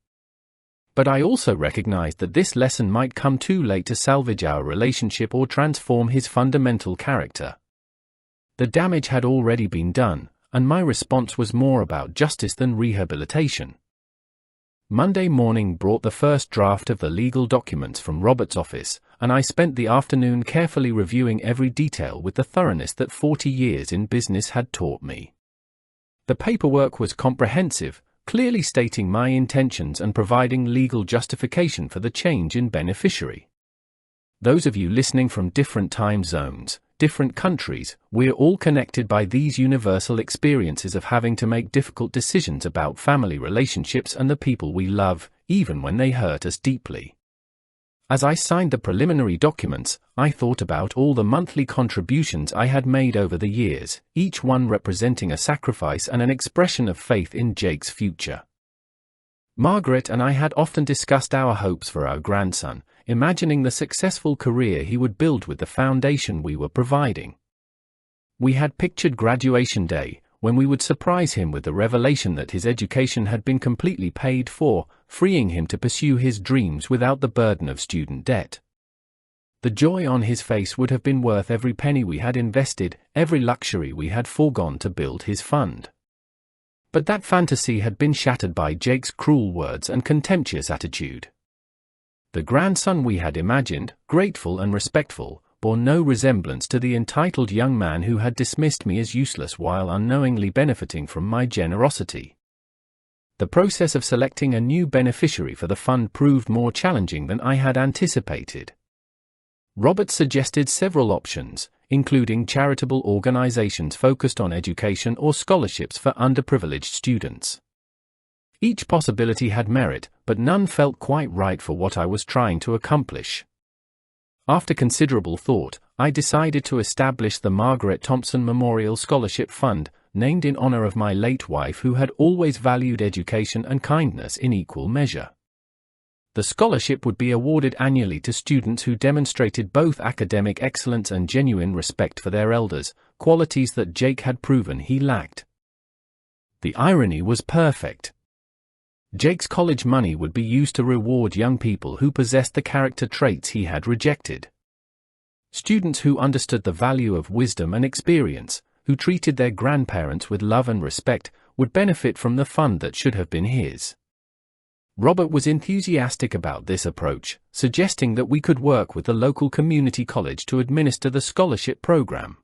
But I also recognized that this lesson might come too late to salvage our relationship or transform his fundamental character. The damage had already been done, and my response was more about justice than rehabilitation. Monday morning brought the first draft of the legal documents from Robert's office, and I spent the afternoon carefully reviewing every detail with the thoroughness that 40 years in business had taught me. The paperwork was comprehensive, clearly stating my intentions and providing legal justification for the change in beneficiary. Those of you listening from different time zones, different countries, we're all connected by these universal experiences of having to make difficult decisions about family relationships and the people we love, even when they hurt us deeply. As I signed the preliminary documents, I thought about all the monthly contributions I had made over the years, each one representing a sacrifice and an expression of faith in Jake's future. Margaret and I had often discussed our hopes for our grandson, imagining the successful career he would build with the foundation we were providing. We had pictured graduation day, when we would surprise him with the revelation that his education had been completely paid for, freeing him to pursue his dreams without the burden of student debt. The joy on his face would have been worth every penny we had invested, every luxury we had foregone to build his fund. But that fantasy had been shattered by Jake's cruel words and contemptuous attitude. The grandson we had imagined, grateful and respectful, bore no resemblance to the entitled young man who had dismissed me as useless while unknowingly benefiting from my generosity. The process of selecting a new beneficiary for the fund proved more challenging than I had anticipated. Robert suggested several options, including charitable organizations focused on education or scholarships for underprivileged students. Each possibility had merit, but none felt quite right for what I was trying to accomplish. After considerable thought, I decided to establish the Margaret Thompson Memorial Scholarship Fund, named in honor of my late wife who had always valued education and kindness in equal measure. The scholarship would be awarded annually to students who demonstrated both academic excellence and genuine respect for their elders, qualities that Jake had proven he lacked. The irony was perfect. Jake's college money would be used to reward young people who possessed the character traits he had rejected. Students who understood the value of wisdom and experience, who treated their grandparents with love and respect, would benefit from the fund that should have been his. Robert was enthusiastic about this approach, suggesting that we could work with the local community college to administer the scholarship program.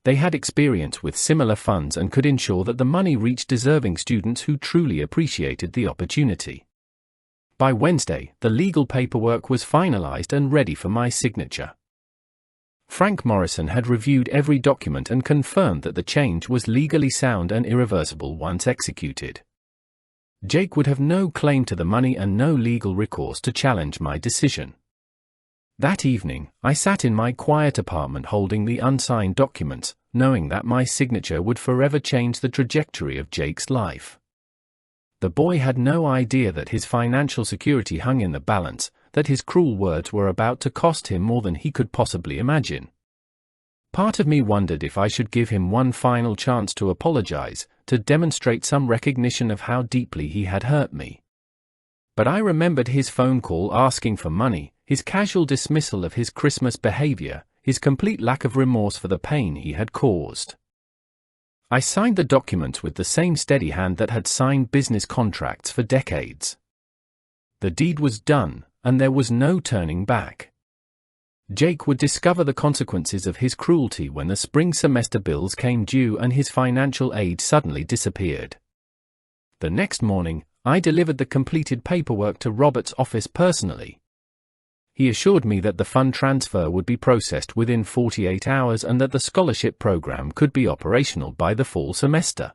They had experience with similar funds and could ensure that the money reached deserving students who truly appreciated the opportunity. By Wednesday, the legal paperwork was finalized and ready for my signature. Frank Morrison had reviewed every document and confirmed that the change was legally sound and irreversible once executed. Jake would have no claim to the money and no legal recourse to challenge my decision. That evening, I sat in my quiet apartment holding the unsigned documents, knowing that my signature would forever change the trajectory of Jake's life. The boy had no idea that his financial security hung in the balance, that his cruel words were about to cost him more than he could possibly imagine. Part of me wondered if I should give him one final chance to apologize, to demonstrate some recognition of how deeply he had hurt me. But I remembered his phone call asking for money, his casual dismissal of his Christmas behavior, his complete lack of remorse for the pain he had caused. I signed the documents with the same steady hand that had signed business contracts for decades. The deed was done, and there was no turning back. Jake would discover the consequences of his cruelty when the spring semester bills came due and his financial aid suddenly disappeared. The next morning, I delivered the completed paperwork to Robert's office personally. He assured me that the fund transfer would be processed within 48 hours and that the scholarship program could be operational by the fall semester.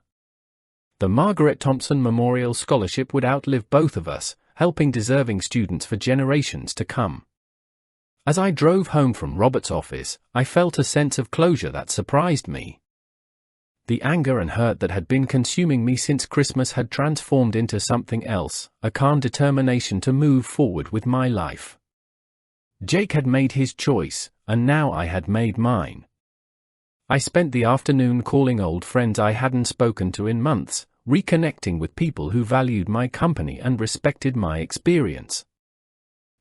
The Margaret Thompson Memorial Scholarship would outlive both of us, helping deserving students for generations to come. As I drove home from Robert's office, I felt a sense of closure that surprised me. The anger and hurt that had been consuming me since Christmas had transformed into something else, a calm determination to move forward with my life. Jake had made his choice, and now I had made mine. I spent the afternoon calling old friends I hadn't spoken to in months, reconnecting with people who valued my company and respected my experience.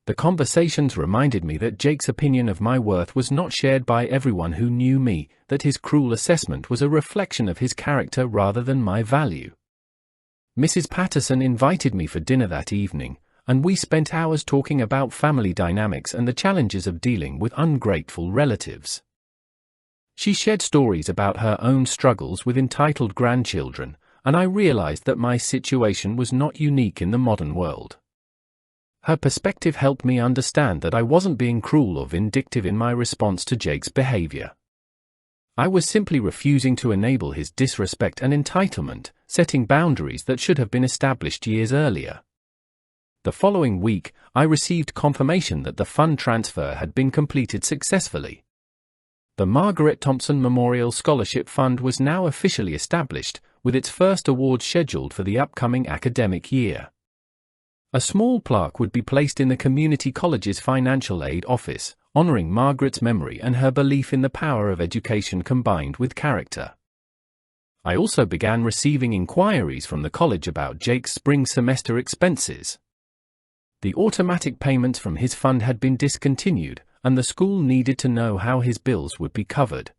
The conversations reminded me that Jake's opinion of my worth was not shared by everyone who knew me, that his cruel assessment was a reflection of his character rather than my value. Mrs. Patterson invited me for dinner that evening, and we spent hours talking about family dynamics and the challenges of dealing with ungrateful relatives. She shared stories about her own struggles with entitled grandchildren, and I realized that my situation was not unique in the modern world. Her perspective helped me understand that I wasn't being cruel or vindictive in my response to Jake's behavior. I was simply refusing to enable his disrespect and entitlement, setting boundaries that should have been established years earlier. The following week, I received confirmation that the fund transfer had been completed successfully. The Margaret Thompson Memorial Scholarship Fund was now officially established, with its first award scheduled for the upcoming academic year. A small plaque would be placed in the community college's financial aid office, honoring Margaret's memory and her belief in the power of education combined with character. I also began receiving inquiries from the college about Jake's spring semester expenses. The automatic payments from his fund had been discontinued, and the school needed to know how his bills would be covered.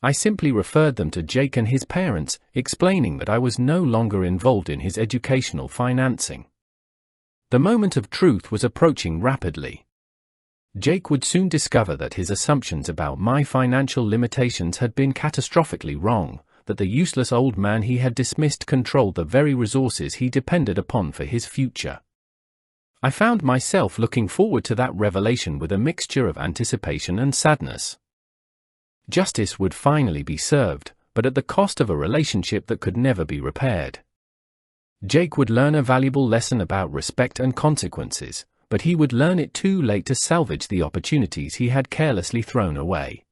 I simply referred them to Jake and his parents, explaining that I was no longer involved in his educational financing. The moment of truth was approaching rapidly. Jake would soon discover that his assumptions about my financial limitations had been catastrophically wrong, that the useless old man he had dismissed controlled the very resources he depended upon for his future. I found myself looking forward to that revelation with a mixture of anticipation and sadness. Justice would finally be served, but at the cost of a relationship that could never be repaired. Jake would learn a valuable lesson about respect and consequences, but he would learn it too late to salvage the opportunities he had carelessly thrown away.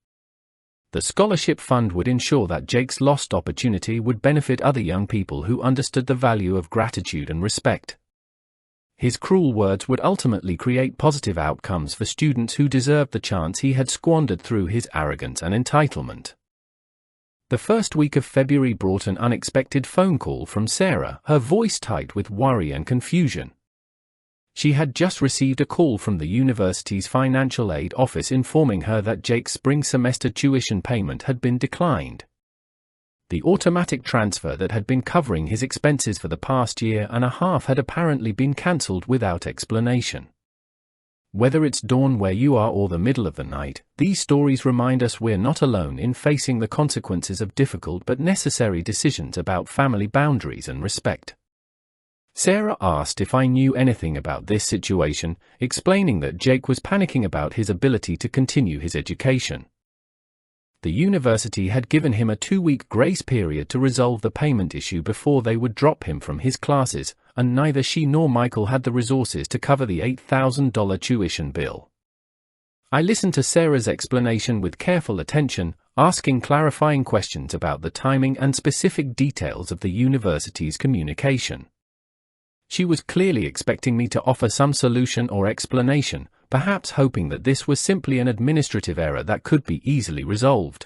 The scholarship fund would ensure that Jake's lost opportunity would benefit other young people who understood the value of gratitude and respect. His cruel words would ultimately create positive outcomes for students who deserved the chance he had squandered through his arrogance and entitlement. The first week of February brought an unexpected phone call from Sarah, her voice tight with worry and confusion. She had just received a call from the university's financial aid office informing her that Jake's spring semester tuition payment had been declined. The automatic transfer that had been covering his expenses for the past year and a half had apparently been cancelled without explanation. Whether it's dawn where you are or the middle of the night, these stories remind us we're not alone in facing the consequences of difficult but necessary decisions about family boundaries and respect. Sarah asked if I knew anything about this situation, explaining that Jake was panicking about his ability to continue his education. The university had given him a 2-week grace period to resolve the payment issue before they would drop him from his classes, and neither she nor Michael had the resources to cover the $8,000 tuition bill. I listened to Sarah's explanation with careful attention, asking clarifying questions about the timing and specific details of the university's communication. She was clearly expecting me to offer some solution or explanation, perhaps hoping that this was simply an administrative error that could be easily resolved.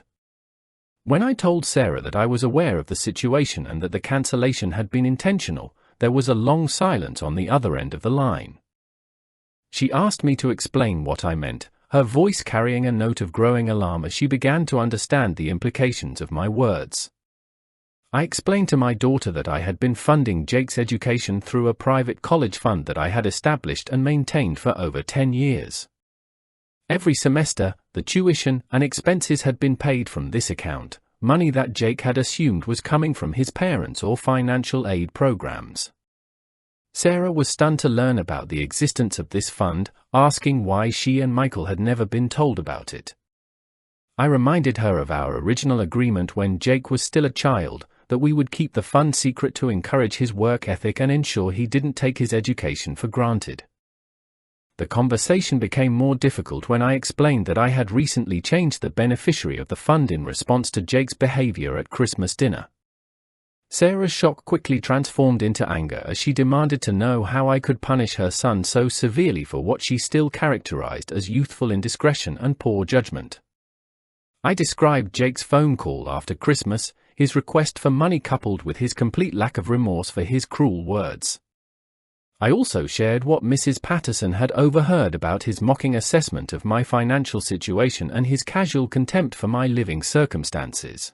When I told Sarah that I was aware of the situation and that the cancellation had been intentional, there was a long silence on the other end of the line. She asked me to explain what I meant, her voice carrying a note of growing alarm as she began to understand the implications of my words. I explained to my daughter that I had been funding Jake's education through a private college fund that I had established and maintained for over 10 years. Every semester, the tuition and expenses had been paid from this account, money that Jake had assumed was coming from his parents or financial aid programs. Sarah was stunned to learn about the existence of this fund, asking why she and Michael had never been told about it. I reminded her of our original agreement when Jake was still a child, that we would keep the fund secret to encourage his work ethic and ensure he didn't take his education for granted. The conversation became more difficult when I explained that I had recently changed the beneficiary of the fund in response to Jake's behavior at Christmas dinner. Sarah's shock quickly transformed into anger as she demanded to know how I could punish her son so severely for what she still characterized as youthful indiscretion and poor judgment. I described Jake's phone call after Christmas, his request for money coupled with his complete lack of remorse for his cruel words. I also shared what Mrs. Patterson had overheard about his mocking assessment of my financial situation and his casual contempt for my living circumstances.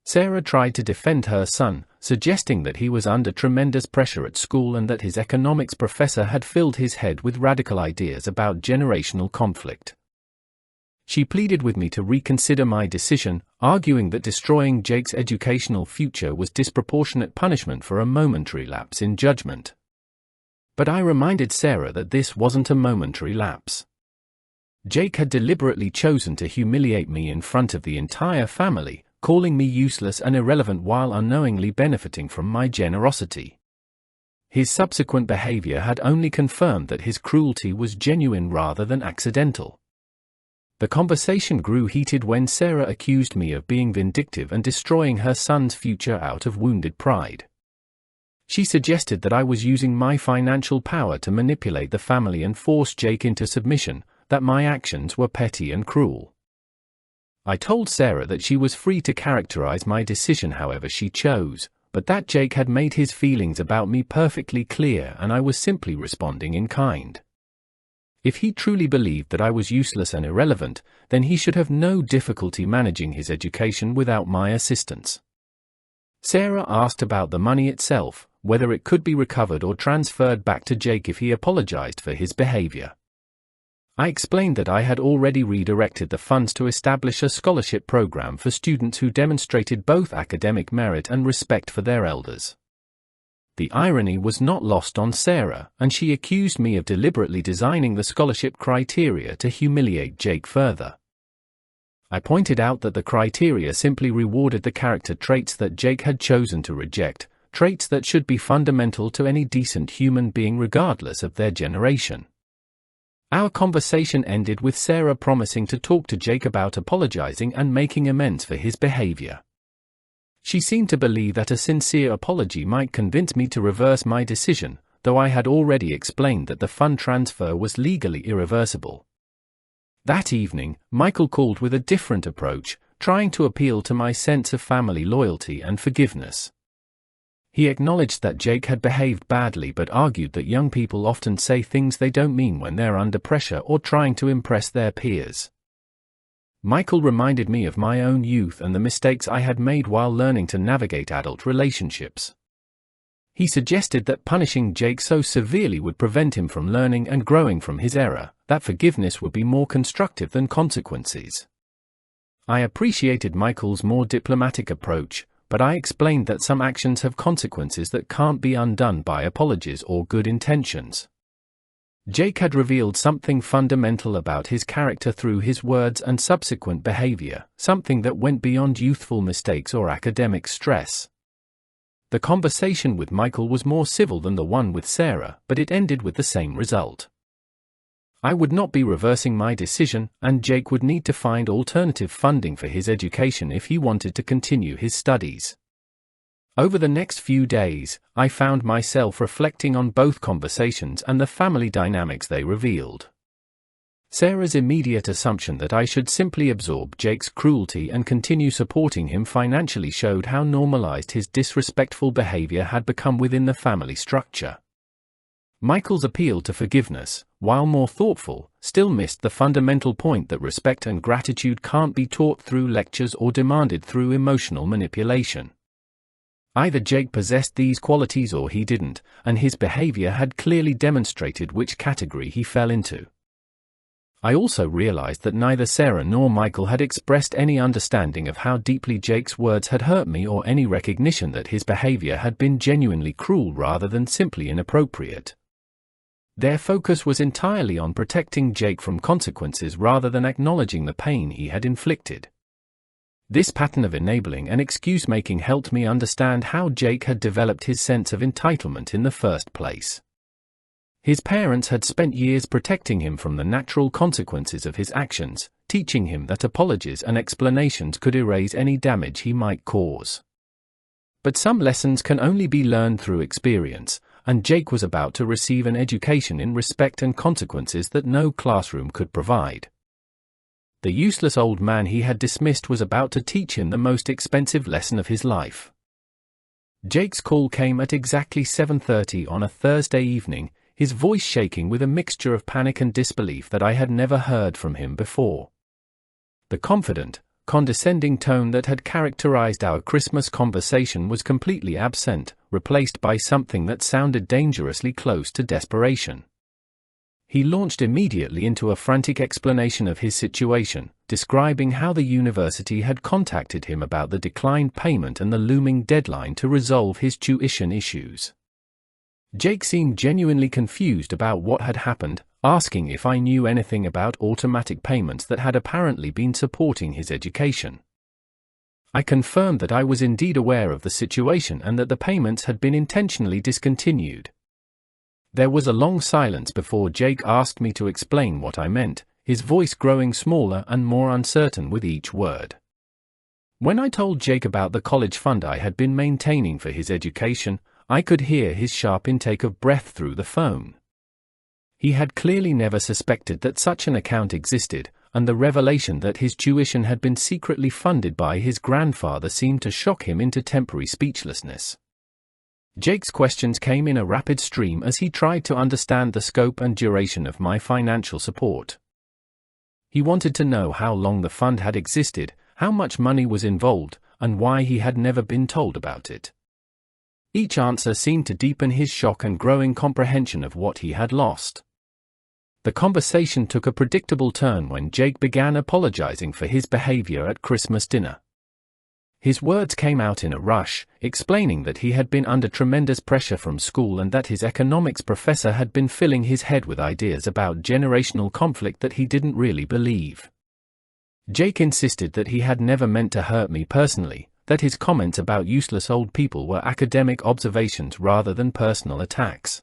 Sarah tried to defend her son, suggesting that he was under tremendous pressure at school and that his economics professor had filled his head with radical ideas about generational conflict. She pleaded with me to reconsider my decision, arguing that destroying Jake's educational future was disproportionate punishment for a momentary lapse in judgment. But I reminded Sarah that this wasn't a momentary lapse. Jake had deliberately chosen to humiliate me in front of the entire family, calling me useless and irrelevant while unknowingly benefiting from my generosity. His subsequent behavior had only confirmed that his cruelty was genuine rather than accidental. The conversation grew heated when Sarah accused me of being vindictive and destroying her son's future out of wounded pride. She suggested that I was using my financial power to manipulate the family and force Jake into submission, that my actions were petty and cruel. I told Sarah that she was free to characterize my decision however she chose, but that Jake had made his feelings about me perfectly clear and I was simply responding in kind. If he truly believed that I was useless and irrelevant, then he should have no difficulty managing his education without my assistance. Sarah asked about the money itself, whether it could be recovered or transferred back to Jake if he apologized for his behavior. I explained that I had already redirected the funds to establish a scholarship program for students who demonstrated both academic merit and respect for their elders. The irony was not lost on Sarah, and she accused me of deliberately designing the scholarship criteria to humiliate Jake further. I pointed out that the criteria simply rewarded the character traits that Jake had chosen to reject, traits that should be fundamental to any decent human being regardless of their generation. Our conversation ended with Sarah promising to talk to Jake about apologizing and making amends for his behavior. She seemed to believe that a sincere apology might convince me to reverse my decision, though I had already explained that the fund transfer was legally irreversible. That evening, Michael called with a different approach, trying to appeal to my sense of family loyalty and forgiveness. He acknowledged that Jake had behaved badly but argued that young people often say things they don't mean when they're under pressure or trying to impress their peers. Michael reminded me of my own youth and the mistakes I had made while learning to navigate adult relationships. He suggested that punishing Jake so severely would prevent him from learning and growing from his error, that forgiveness would be more constructive than consequences. I appreciated Michael's more diplomatic approach, but I explained that some actions have consequences that can't be undone by apologies or good intentions. Jake had revealed something fundamental about his character through his words and subsequent behavior, something that went beyond youthful mistakes or academic stress. The conversation with Michael was more civil than the one with Sarah, but it ended with the same result. I would not be reversing my decision, and Jake would need to find alternative funding for his education if he wanted to continue his studies. Over the next few days, I found myself reflecting on both conversations and the family dynamics they revealed. Sarah's immediate assumption that I should simply absorb Jake's cruelty and continue supporting him financially showed how normalized his disrespectful behavior had become within the family structure. Michael's appeal to forgiveness, while more thoughtful, still missed the fundamental point that respect and gratitude can't be taught through lectures or demanded through emotional manipulation. Either Jake possessed these qualities or he didn't, and his behavior had clearly demonstrated which category he fell into. I also realized that neither Sarah nor Michael had expressed any understanding of how deeply Jake's words had hurt me or any recognition that his behavior had been genuinely cruel rather than simply inappropriate. Their focus was entirely on protecting Jake from consequences rather than acknowledging the pain he had inflicted. This pattern of enabling and excuse-making helped me understand how Jake had developed his sense of entitlement in the first place. His parents had spent years protecting him from the natural consequences of his actions, teaching him that apologies and explanations could erase any damage he might cause. But some lessons can only be learned through experience, and Jake was about to receive an education in respect and consequences that no classroom could provide. The useless old man he had dismissed was about to teach him the most expensive lesson of his life. Jake's call came at exactly 7:30 on a Thursday evening, his voice shaking with a mixture of panic and disbelief that I had never heard from him before. The confident, condescending tone that had characterized our Christmas conversation was completely absent, replaced by something that sounded dangerously close to desperation. He launched immediately into a frantic explanation of his situation, describing how the university had contacted him about the declined payment and the looming deadline to resolve his tuition issues. Jake seemed genuinely confused about what had happened, asking if I knew anything about automatic payments that had apparently been supporting his education. I confirmed that I was indeed aware of the situation and that the payments had been intentionally discontinued. There was a long silence before Jake asked me to explain what I meant, his voice growing smaller and more uncertain with each word. When I told Jake about the college fund I had been maintaining for his education, I could hear his sharp intake of breath through the phone. He had clearly never suspected that such an account existed, and the revelation that his tuition had been secretly funded by his grandfather seemed to shock him into temporary speechlessness. Jake's questions came in a rapid stream as he tried to understand the scope and duration of my financial support. He wanted to know how long the fund had existed, how much money was involved, and why he had never been told about it. Each answer seemed to deepen his shock and growing comprehension of what he had lost. The conversation took a predictable turn when Jake began apologizing for his behavior at Christmas dinner. His words came out in a rush, explaining that he had been under tremendous pressure from school and that his economics professor had been filling his head with ideas about generational conflict that he didn't really believe. Jake insisted that he had never meant to hurt me personally, that his comments about useless old people were academic observations rather than personal attacks.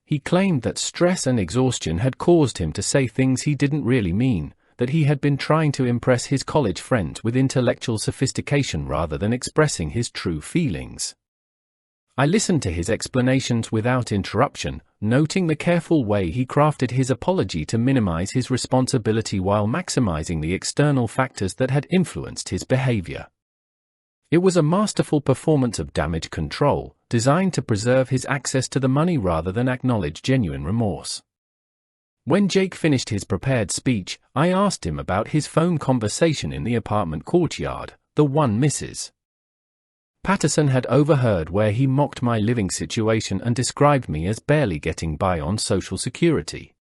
He claimed that stress and exhaustion had caused him to say things he didn't really mean, that he had been trying to impress his college friends with intellectual sophistication rather than expressing his true feelings. I listened to his explanations without interruption, noting the careful way he crafted his apology to minimize his responsibility while maximizing the external factors that had influenced his behavior. It was a masterful performance of damage control, designed to preserve his access to the money rather than acknowledge genuine remorse. When Jake finished his prepared speech, I asked him about his phone conversation in the apartment courtyard, the one Mrs. Patterson had overheard, where he mocked my living situation and described me as barely getting by on Social Security.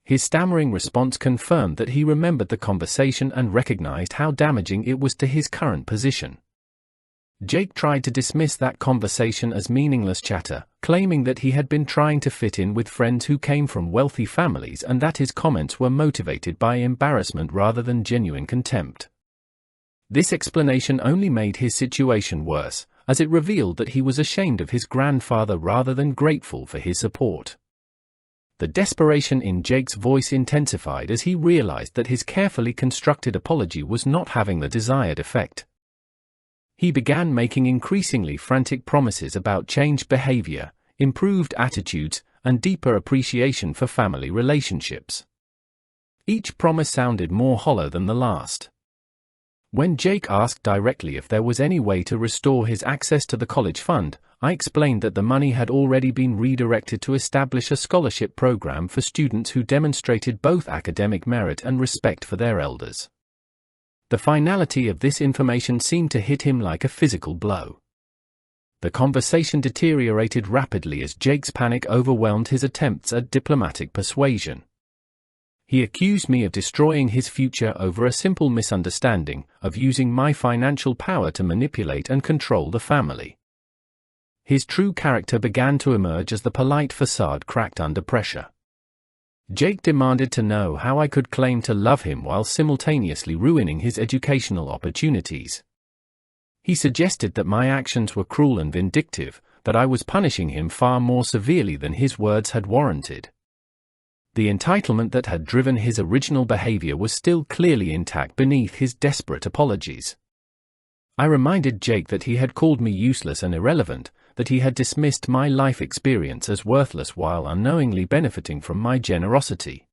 His stammering response confirmed that he remembered the conversation and recognized how damaging it was to his current position. Jake tried to dismiss that conversation as meaningless chatter, claiming that he had been trying to fit in with friends who came from wealthy families and that his comments were motivated by embarrassment rather than genuine contempt. This explanation only made his situation worse, as it revealed that he was ashamed of his grandfather rather than grateful for his support. The desperation in Jake's voice intensified as he realized that his carefully constructed apology was not having the desired effect. He began making increasingly frantic promises about changed behavior, improved attitudes, and deeper appreciation for family relationships. Each promise sounded more hollow than the last. When Jake asked directly if there was any way to restore his access to the college fund, I explained that the money had already been redirected to establish a scholarship program for students who demonstrated both academic merit and respect for their elders. The finality of this information seemed to hit him like a physical blow. The conversation deteriorated rapidly as Jake's panic overwhelmed his attempts at diplomatic persuasion. He accused me of destroying his future over a simple misunderstanding, of using my financial power to manipulate and control the family. His true character began to emerge as the polite facade cracked under pressure. Jake demanded to know how I could claim to love him while simultaneously ruining his educational opportunities. He suggested that my actions were cruel and vindictive, that I was punishing him far more severely than his words had warranted. The entitlement that had driven his original behavior was still clearly intact beneath his desperate apologies. I reminded Jake that he had called me useless and irrelevant, that he had dismissed my life experience as worthless while unknowingly benefiting from my generosity.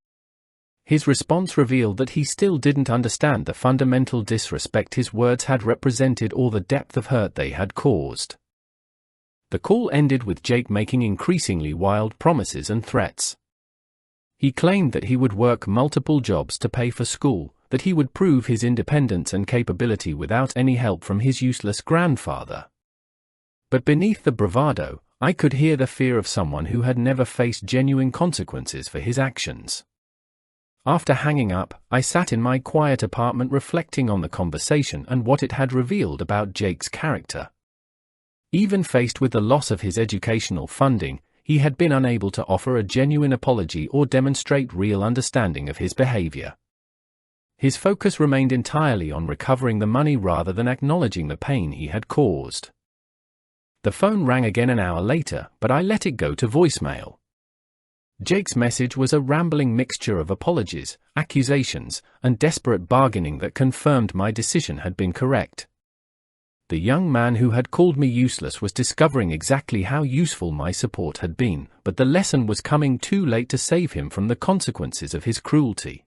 His response revealed that he still didn't understand the fundamental disrespect his words had represented or the depth of hurt they had caused. The call ended with Jake making increasingly wild promises and threats. He claimed that he would work multiple jobs to pay for school, that he would prove his independence and capability without any help from his useless grandfather. But beneath the bravado, I could hear the fear of someone who had never faced genuine consequences for his actions. After hanging up, I sat in my quiet apartment reflecting on the conversation and what it had revealed about Jake's character. Even faced with the loss of his educational funding, he had been unable to offer a genuine apology or demonstrate real understanding of his behavior. His focus remained entirely on recovering the money rather than acknowledging the pain he had caused. The phone rang again an hour later, but I let it go to voicemail. Jake's message was a rambling mixture of apologies, accusations, and desperate bargaining that confirmed my decision had been correct. The young man who had called me useless was discovering exactly how useful my support had been, but the lesson was coming too late to save him from the consequences of his cruelty.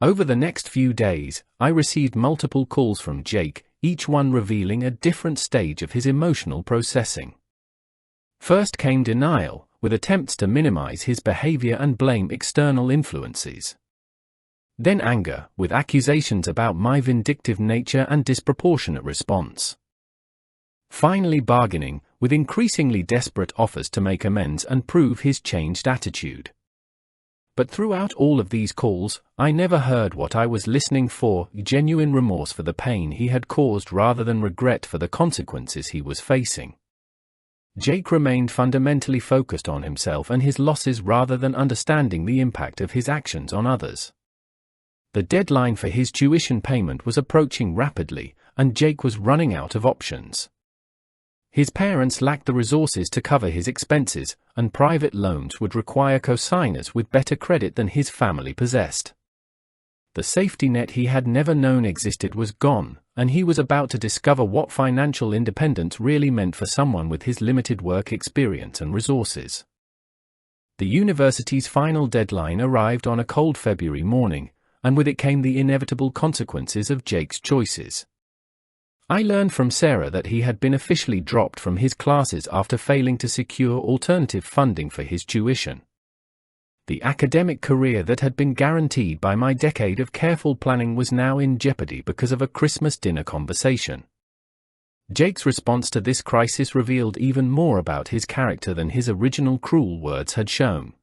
Over the next few days, I received multiple calls from Jake, each one revealing a different stage of his emotional processing. First came denial, with attempts to minimize his behavior and blame external influences. Then anger, with accusations about my vindictive nature and disproportionate response. Finally bargaining, with increasingly desperate offers to make amends and prove his changed attitude. But throughout all of these calls, I never heard what I was listening for: genuine remorse for the pain he had caused rather than regret for the consequences he was facing. Jake remained fundamentally focused on himself and his losses rather than understanding the impact of his actions on others. The deadline for his tuition payment was approaching rapidly, and Jake was running out of options. His parents lacked the resources to cover his expenses, and private loans would require co-signers with better credit than his family possessed. The safety net he had never known existed was gone, and he was about to discover what financial independence really meant for someone with his limited work experience and resources. The university's final deadline arrived on a cold February morning, and with it came the inevitable consequences of Jake's choices. I learned from Sarah that he had been officially dropped from his classes after failing to secure alternative funding for his tuition. The academic career that had been guaranteed by my decade of careful planning was now in jeopardy because of a Christmas dinner conversation. Jake's response to this crisis revealed even more about his character than his original cruel words had shown.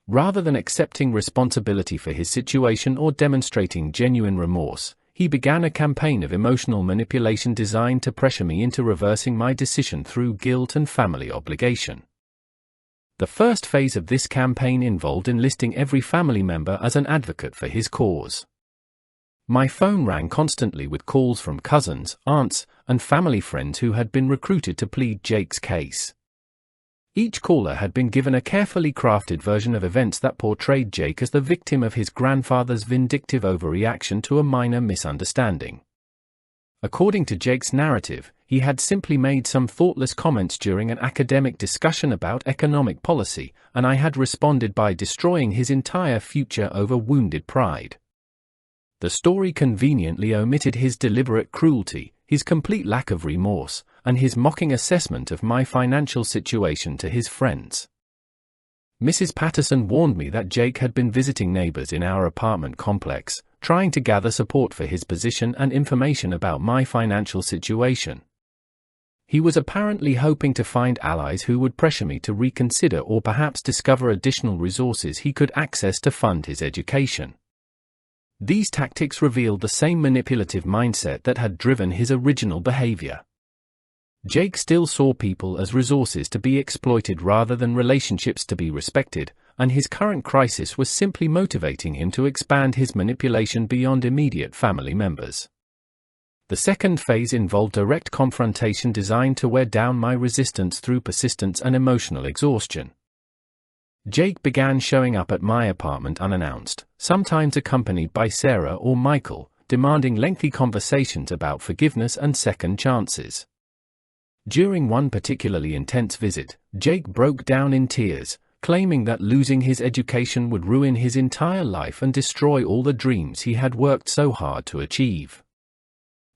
Rather than accepting responsibility for his situation or demonstrating genuine remorse, he began a campaign of emotional manipulation designed to pressure me into reversing my decision through guilt and family obligation. The first phase of this campaign involved enlisting every family member as an advocate for his cause. My phone rang constantly with calls from cousins, aunts, and family friends who had been recruited to plead Jake's case. Each caller had been given a carefully crafted version of events that portrayed Jake as the victim of his grandfather's vindictive overreaction to a minor misunderstanding. According to Jake's narrative, he had simply made some thoughtless comments during an academic discussion about economic policy, and I had responded by destroying his entire future over wounded pride. The story conveniently omitted his deliberate cruelty, his complete lack of remorse, and his mocking assessment of my financial situation to his friends. Mrs. Patterson warned me that Jake had been visiting neighbors in our apartment complex, trying to gather support for his position and information about my financial situation. He was apparently hoping to find allies who would pressure me to reconsider or perhaps discover additional resources he could access to fund his education. These tactics revealed the same manipulative mindset that had driven his original behavior. Jake still saw people as resources to be exploited rather than relationships to be respected, and his current crisis was simply motivating him to expand his manipulation beyond immediate family members. The second phase involved direct confrontation designed to wear down my resistance through persistence and emotional exhaustion. Jake began showing up at my apartment unannounced, sometimes accompanied by Sarah or Michael, demanding lengthy conversations about forgiveness and second chances. During one particularly intense visit, Jake broke down in tears, claiming that losing his education would ruin his entire life and destroy all the dreams he had worked so hard to achieve.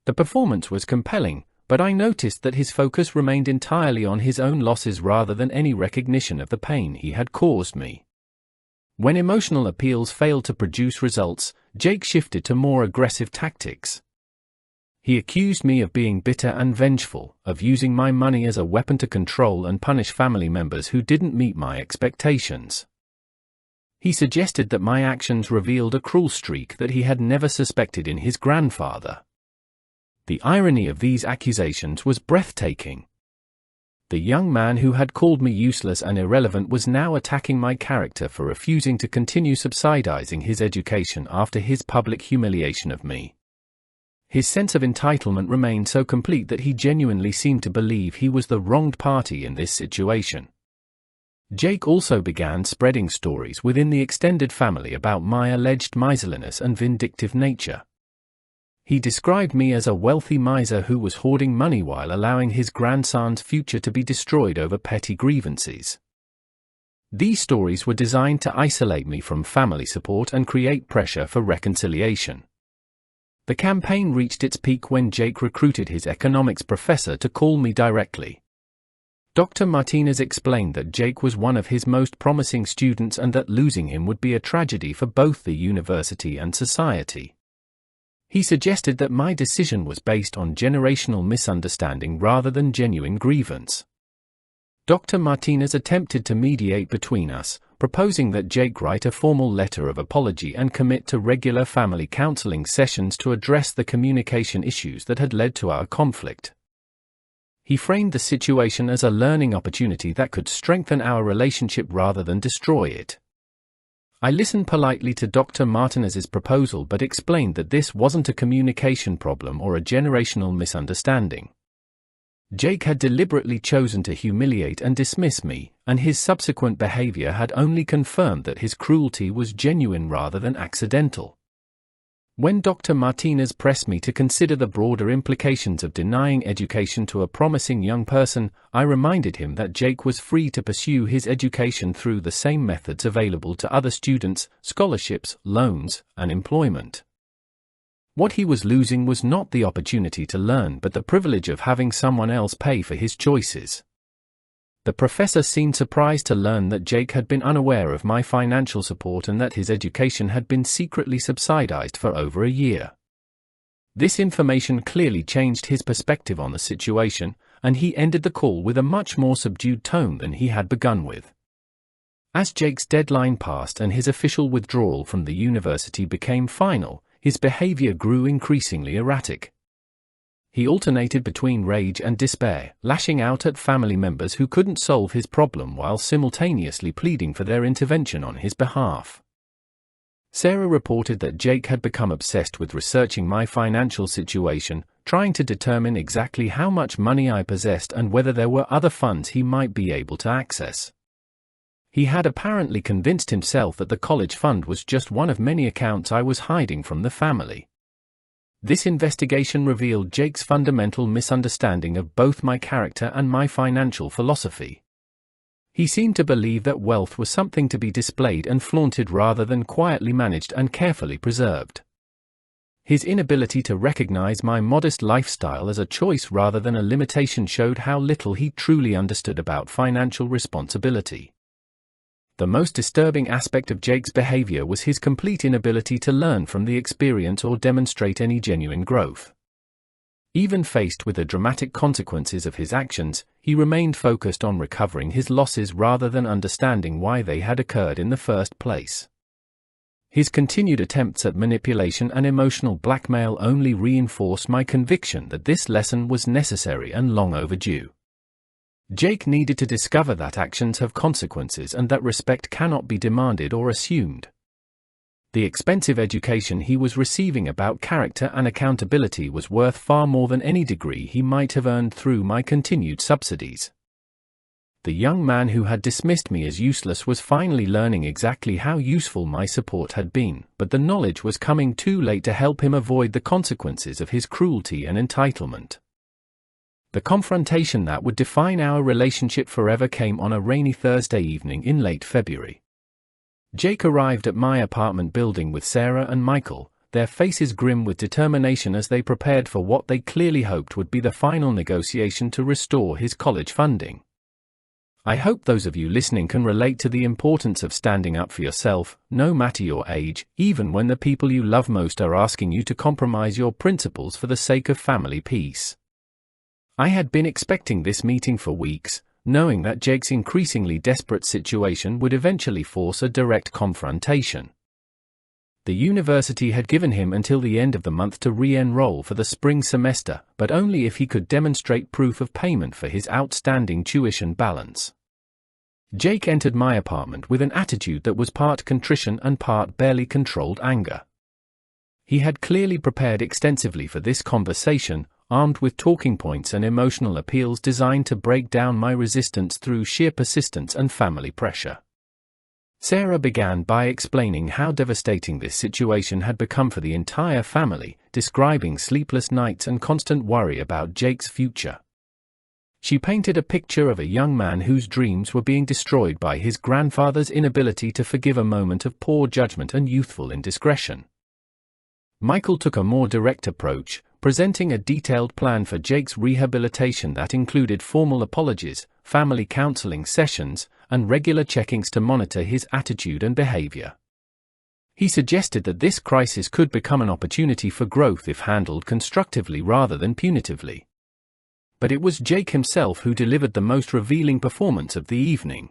The performance was compelling, but I noticed that his focus remained entirely on his own losses rather than any recognition of the pain he had caused me. When emotional appeals failed to produce results, Jake shifted to more aggressive tactics. He accused me of being bitter and vengeful, of using my money as a weapon to control and punish family members who didn't meet my expectations. He suggested that my actions revealed a cruel streak that he had never suspected in his grandfather. The irony of these accusations was breathtaking. The young man who had called me useless and irrelevant was now attacking my character for refusing to continue subsidizing his education after his public humiliation of me. His sense of entitlement remained so complete that he genuinely seemed to believe he was the wronged party in this situation. Jake also began spreading stories within the extended family about my alleged miserliness and vindictive nature. He described me as a wealthy miser who was hoarding money while allowing his grandson's future to be destroyed over petty grievances. These stories were designed to isolate me from family support and create pressure for reconciliation. The campaign reached its peak when Jake recruited his economics professor to call me directly. Dr. Martinez explained that Jake was one of his most promising students and that losing him would be a tragedy for both the university and society. He suggested that my decision was based on generational misunderstanding rather than genuine grievance. Dr. Martinez attempted to mediate between us, proposing that Jake write a formal letter of apology and commit to regular family counseling sessions to address the communication issues that had led to our conflict. He framed the situation as a learning opportunity that could strengthen our relationship rather than destroy it. I listened politely to Dr. Martinez's proposal but explained that this wasn't a communication problem or a generational misunderstanding. Jake had deliberately chosen to humiliate and dismiss me, and his subsequent behavior had only confirmed that his cruelty was genuine rather than accidental. When Dr. Martinez pressed me to consider the broader implications of denying education to a promising young person, I reminded him that Jake was free to pursue his education through the same methods available to other students: scholarships, loans, and employment. What he was losing was not the opportunity to learn but the privilege of having someone else pay for his choices. The professor seemed surprised to learn that Jake had been unaware of my financial support and that his education had been secretly subsidized for over a year. This information clearly changed his perspective on the situation, and he ended the call with a much more subdued tone than he had begun with. As Jake's deadline passed and his official withdrawal from the university became final, his behavior grew increasingly erratic. He alternated between rage and despair, lashing out at family members who couldn't solve his problem while simultaneously pleading for their intervention on his behalf. Sarah reported that Jake had become obsessed with researching my financial situation, trying to determine exactly how much money I possessed and whether there were other funds he might be able to access. He had apparently convinced himself that the college fund was just one of many accounts I was hiding from the family. This investigation revealed Jake's fundamental misunderstanding of both my character and my financial philosophy. He seemed to believe that wealth was something to be displayed and flaunted rather than quietly managed and carefully preserved. His inability to recognize my modest lifestyle as a choice rather than a limitation showed how little he truly understood about financial responsibility. The most disturbing aspect of Jake's behavior was his complete inability to learn from the experience or demonstrate any genuine growth. Even faced with the dramatic consequences of his actions, he remained focused on recovering his losses rather than understanding why they had occurred in the first place. His continued attempts at manipulation and emotional blackmail only reinforced my conviction that this lesson was necessary and long overdue. Jake needed to discover that actions have consequences and that respect cannot be demanded or assumed. The expensive education he was receiving about character and accountability was worth far more than any degree he might have earned through my continued subsidies. The young man who had dismissed me as useless was finally learning exactly how useful my support had been, but the knowledge was coming too late to help him avoid the consequences of his cruelty and entitlement. The confrontation that would define our relationship forever came on a rainy Thursday evening in late February. Jake arrived at my apartment building with Sarah and Michael, their faces grim with determination as they prepared for what they clearly hoped would be the final negotiation to restore his college funding. I hope those of you listening can relate to the importance of standing up for yourself, no matter your age, even when the people you love most are asking you to compromise your principles for the sake of family peace. I had been expecting this meeting for weeks, knowing that Jake's increasingly desperate situation would eventually force a direct confrontation. The university had given him until the end of the month to re-enroll for the spring semester, but only if he could demonstrate proof of payment for his outstanding tuition balance. Jake entered my apartment with an attitude that was part contrition and part barely controlled anger. He had clearly prepared extensively for this conversation, armed with talking points and emotional appeals designed to break down my resistance through sheer persistence and family pressure. Sarah began by explaining how devastating this situation had become for the entire family, describing sleepless nights and constant worry about Jake's future. She painted a picture of a young man whose dreams were being destroyed by his grandfather's inability to forgive a moment of poor judgment and youthful indiscretion. Michael took a more direct approach, presenting a detailed plan for Jake's rehabilitation that included formal apologies, family counseling sessions, and regular checkings to monitor his attitude and behavior. He suggested that this crisis could become an opportunity for growth if handled constructively rather than punitively. But it was Jake himself who delivered the most revealing performance of the evening.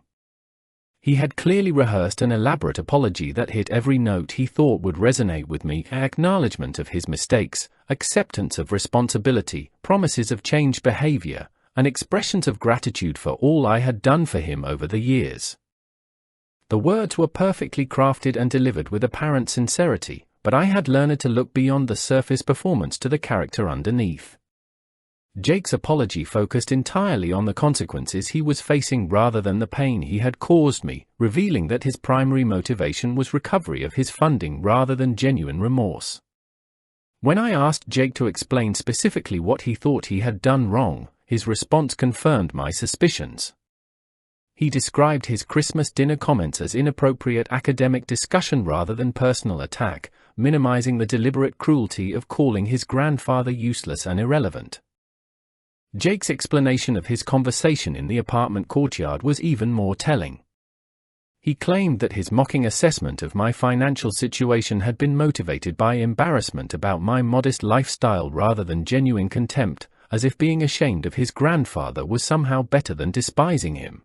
He had clearly rehearsed an elaborate apology that hit every note he thought would resonate with me: acknowledgement of his mistakes, acceptance of responsibility, promises of changed behavior, and expressions of gratitude for all I had done for him over the years. The words were perfectly crafted and delivered with apparent sincerity, but I had learned to look beyond the surface performance to the character underneath. Jake's apology focused entirely on the consequences he was facing rather than the pain he had caused me, revealing that his primary motivation was recovery of his funding rather than genuine remorse. When I asked Jake to explain specifically what he thought he had done wrong, his response confirmed my suspicions. He described his Christmas dinner comments as inappropriate academic discussion rather than personal attack, minimizing the deliberate cruelty of calling his grandfather useless and irrelevant. Jake's explanation of his conversation in the apartment courtyard was even more telling. He claimed that his mocking assessment of my financial situation had been motivated by embarrassment about my modest lifestyle rather than genuine contempt, as if being ashamed of his grandfather was somehow better than despising him.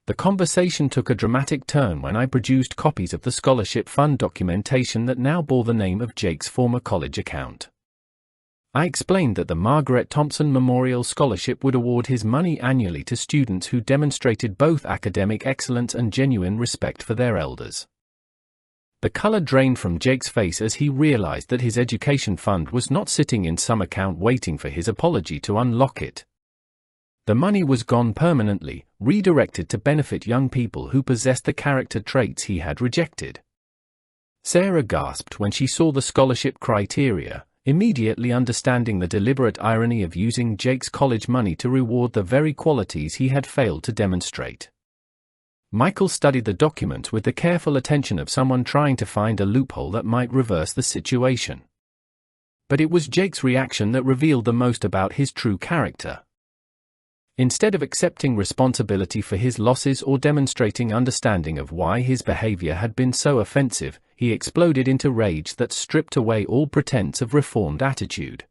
The conversation took a dramatic turn when I produced copies of the scholarship fund documentation that now bore the name of Jake's former college account. I explained that the Margaret Thompson Memorial Scholarship would award his money annually to students who demonstrated both academic excellence and genuine respect for their elders. The color drained from Jake's face as he realized that his education fund was not sitting in some account waiting for his apology to unlock it. The money was gone permanently, redirected to benefit young people who possessed the character traits he had rejected. Sarah gasped when she saw the scholarship criteria, immediately understanding the deliberate irony of using Jake's college money to reward the very qualities he had failed to demonstrate. Michael studied the document with the careful attention of someone trying to find a loophole that might reverse the situation. But it was Jake's reaction that revealed the most about his true character. Instead of accepting responsibility for his losses or demonstrating understanding of why his behavior had been so offensive, he exploded into rage that stripped away all pretense of reformed attitude.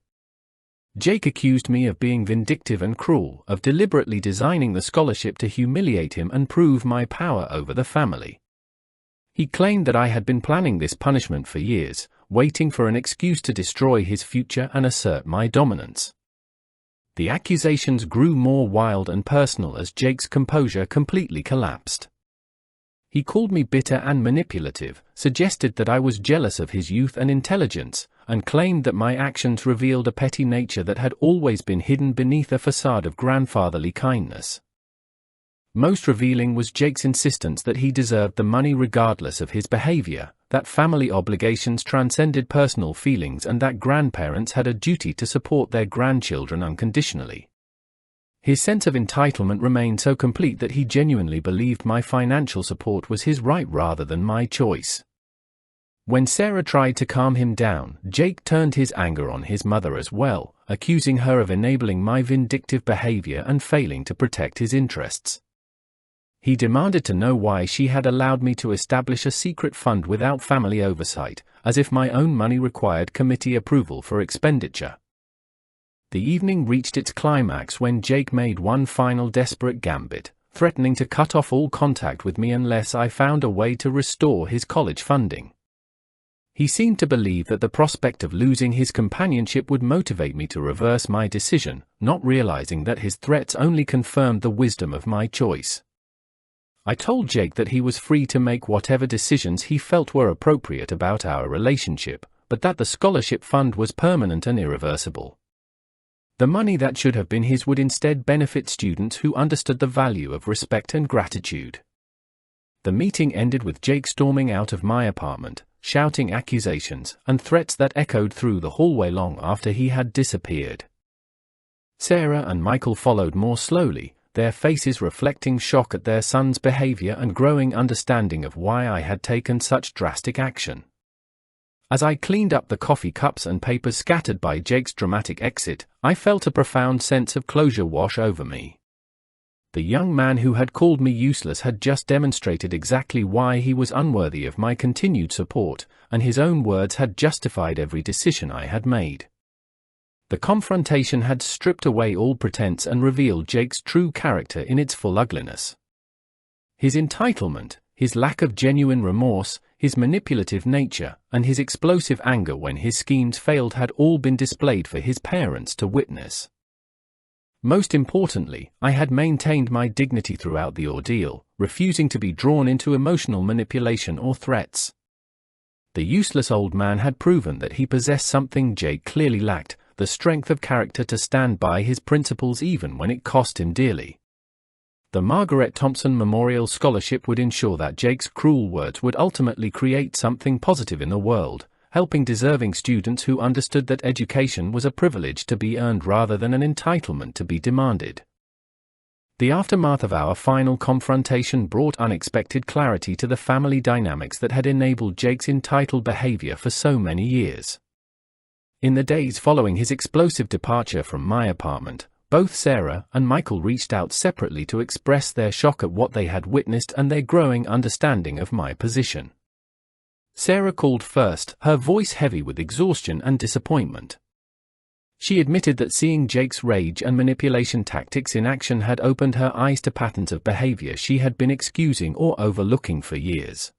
Jake accused me of being vindictive and cruel, of deliberately designing the scholarship to humiliate him and prove my power over the family. He claimed that I had been planning this punishment for years, waiting for an excuse to destroy his future and assert my dominance. The accusations grew more wild and personal as Jake's composure completely collapsed. He called me bitter and manipulative, suggested that I was jealous of his youth and intelligence, and claimed that my actions revealed a petty nature that had always been hidden beneath a facade of grandfatherly kindness. Most revealing was Jake's insistence that he deserved the money regardless of his behavior, that family obligations transcended personal feelings, and that grandparents had a duty to support their grandchildren unconditionally. His sense of entitlement remained so complete that he genuinely believed my financial support was his right rather than my choice. When Sarah tried to calm him down, Jake turned his anger on his mother as well, accusing her of enabling my vindictive behavior and failing to protect his interests. He demanded to know why she had allowed me to establish a secret fund without family oversight, as if my own money required committee approval for expenditure. The evening reached its climax when Jake made one final desperate gambit, threatening to cut off all contact with me unless I found a way to restore his college funding. He seemed to believe that the prospect of losing his companionship would motivate me to reverse my decision, not realizing that his threats only confirmed the wisdom of my choice. I told Jake that he was free to make whatever decisions he felt were appropriate about our relationship, but that the scholarship fund was permanent and irreversible. The money that should have been his would instead benefit students who understood the value of respect and gratitude. The meeting ended with Jake storming out of my apartment, shouting accusations and threats that echoed through the hallway long after he had disappeared. Sarah and Michael followed more slowly, their faces reflecting shock at their son's behavior and growing understanding of why I had taken such drastic action. As I cleaned up the coffee cups and papers scattered by Jake's dramatic exit, I felt a profound sense of closure wash over me. The young man who had called me useless had just demonstrated exactly why he was unworthy of my continued support, and his own words had justified every decision I had made. The confrontation had stripped away all pretense and revealed Jake's true character in its full ugliness. His entitlement, his lack of genuine remorse, his manipulative nature, and his explosive anger when his schemes failed had all been displayed for his parents to witness. Most importantly, I had maintained my dignity throughout the ordeal, refusing to be drawn into emotional manipulation or threats. The useless old man had proven that he possessed something Jake clearly lacked, the strength of character to stand by his principles even when it cost him dearly. The Margaret Thompson Memorial Scholarship would ensure that Jake's cruel words would ultimately create something positive in the world, helping deserving students who understood that education was a privilege to be earned rather than an entitlement to be demanded. The aftermath of our final confrontation brought unexpected clarity to the family dynamics that had enabled Jake's entitled behavior for so many years. In the days following his explosive departure from my apartment, both Sarah and Michael reached out separately to express their shock at what they had witnessed and their growing understanding of my position. Sarah called first, her voice heavy with exhaustion and disappointment. She admitted that seeing Jake's rage and manipulation tactics in action had opened her eyes to patterns of behavior she had been excusing or overlooking for years.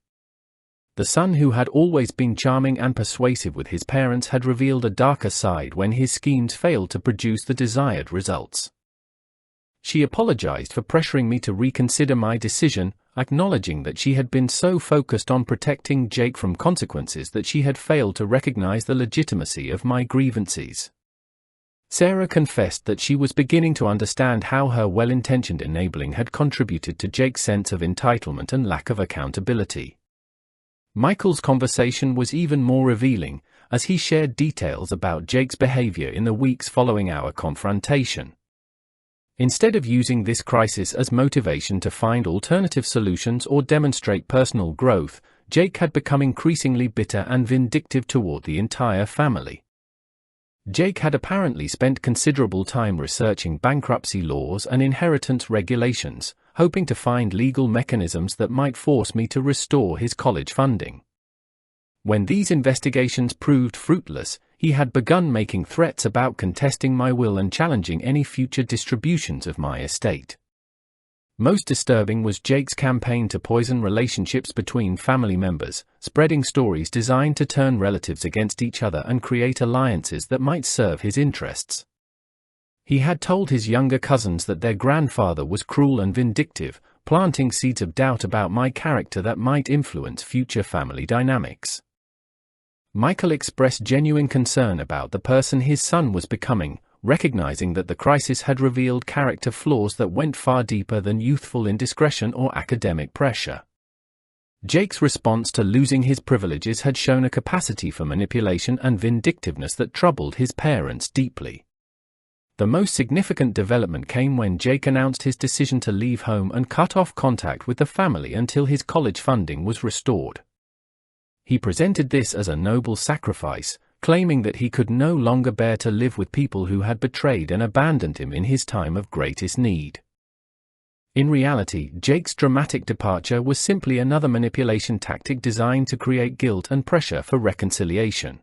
The son who had always been charming and persuasive with his parents had revealed a darker side when his schemes failed to produce the desired results. She apologized for pressuring me to reconsider my decision, acknowledging that she had been so focused on protecting Jake from consequences that she had failed to recognize the legitimacy of my grievances. Sarah confessed that she was beginning to understand how her well-intentioned enabling had contributed to Jake's sense of entitlement and lack of accountability. Michael's conversation was even more revealing, as he shared details about Jake's behavior in the weeks following our confrontation. Instead of using this crisis as motivation to find alternative solutions or demonstrate personal growth, Jake had become increasingly bitter and vindictive toward the entire family. Jake had apparently spent considerable time researching bankruptcy laws and inheritance regulations, hoping to find legal mechanisms that might force me to restore his college funding. When these investigations proved fruitless, he had begun making threats about contesting my will and challenging any future distributions of my estate. Most disturbing was Jake's campaign to poison relationships between family members, spreading stories designed to turn relatives against each other and create alliances that might serve his interests. He had told his younger cousins that their grandfather was cruel and vindictive, planting seeds of doubt about my character that might influence future family dynamics. Michael expressed genuine concern about the person his son was becoming, recognizing that the crisis had revealed character flaws that went far deeper than youthful indiscretion or academic pressure. Jake's response to losing his privileges had shown a capacity for manipulation and vindictiveness that troubled his parents deeply. The most significant development came when Jake announced his decision to leave home and cut off contact with the family until his college funding was restored. He presented this as a noble sacrifice, claiming that he could no longer bear to live with people who had betrayed and abandoned him in his time of greatest need. In reality, Jake's dramatic departure was simply another manipulation tactic designed to create guilt and pressure for reconciliation.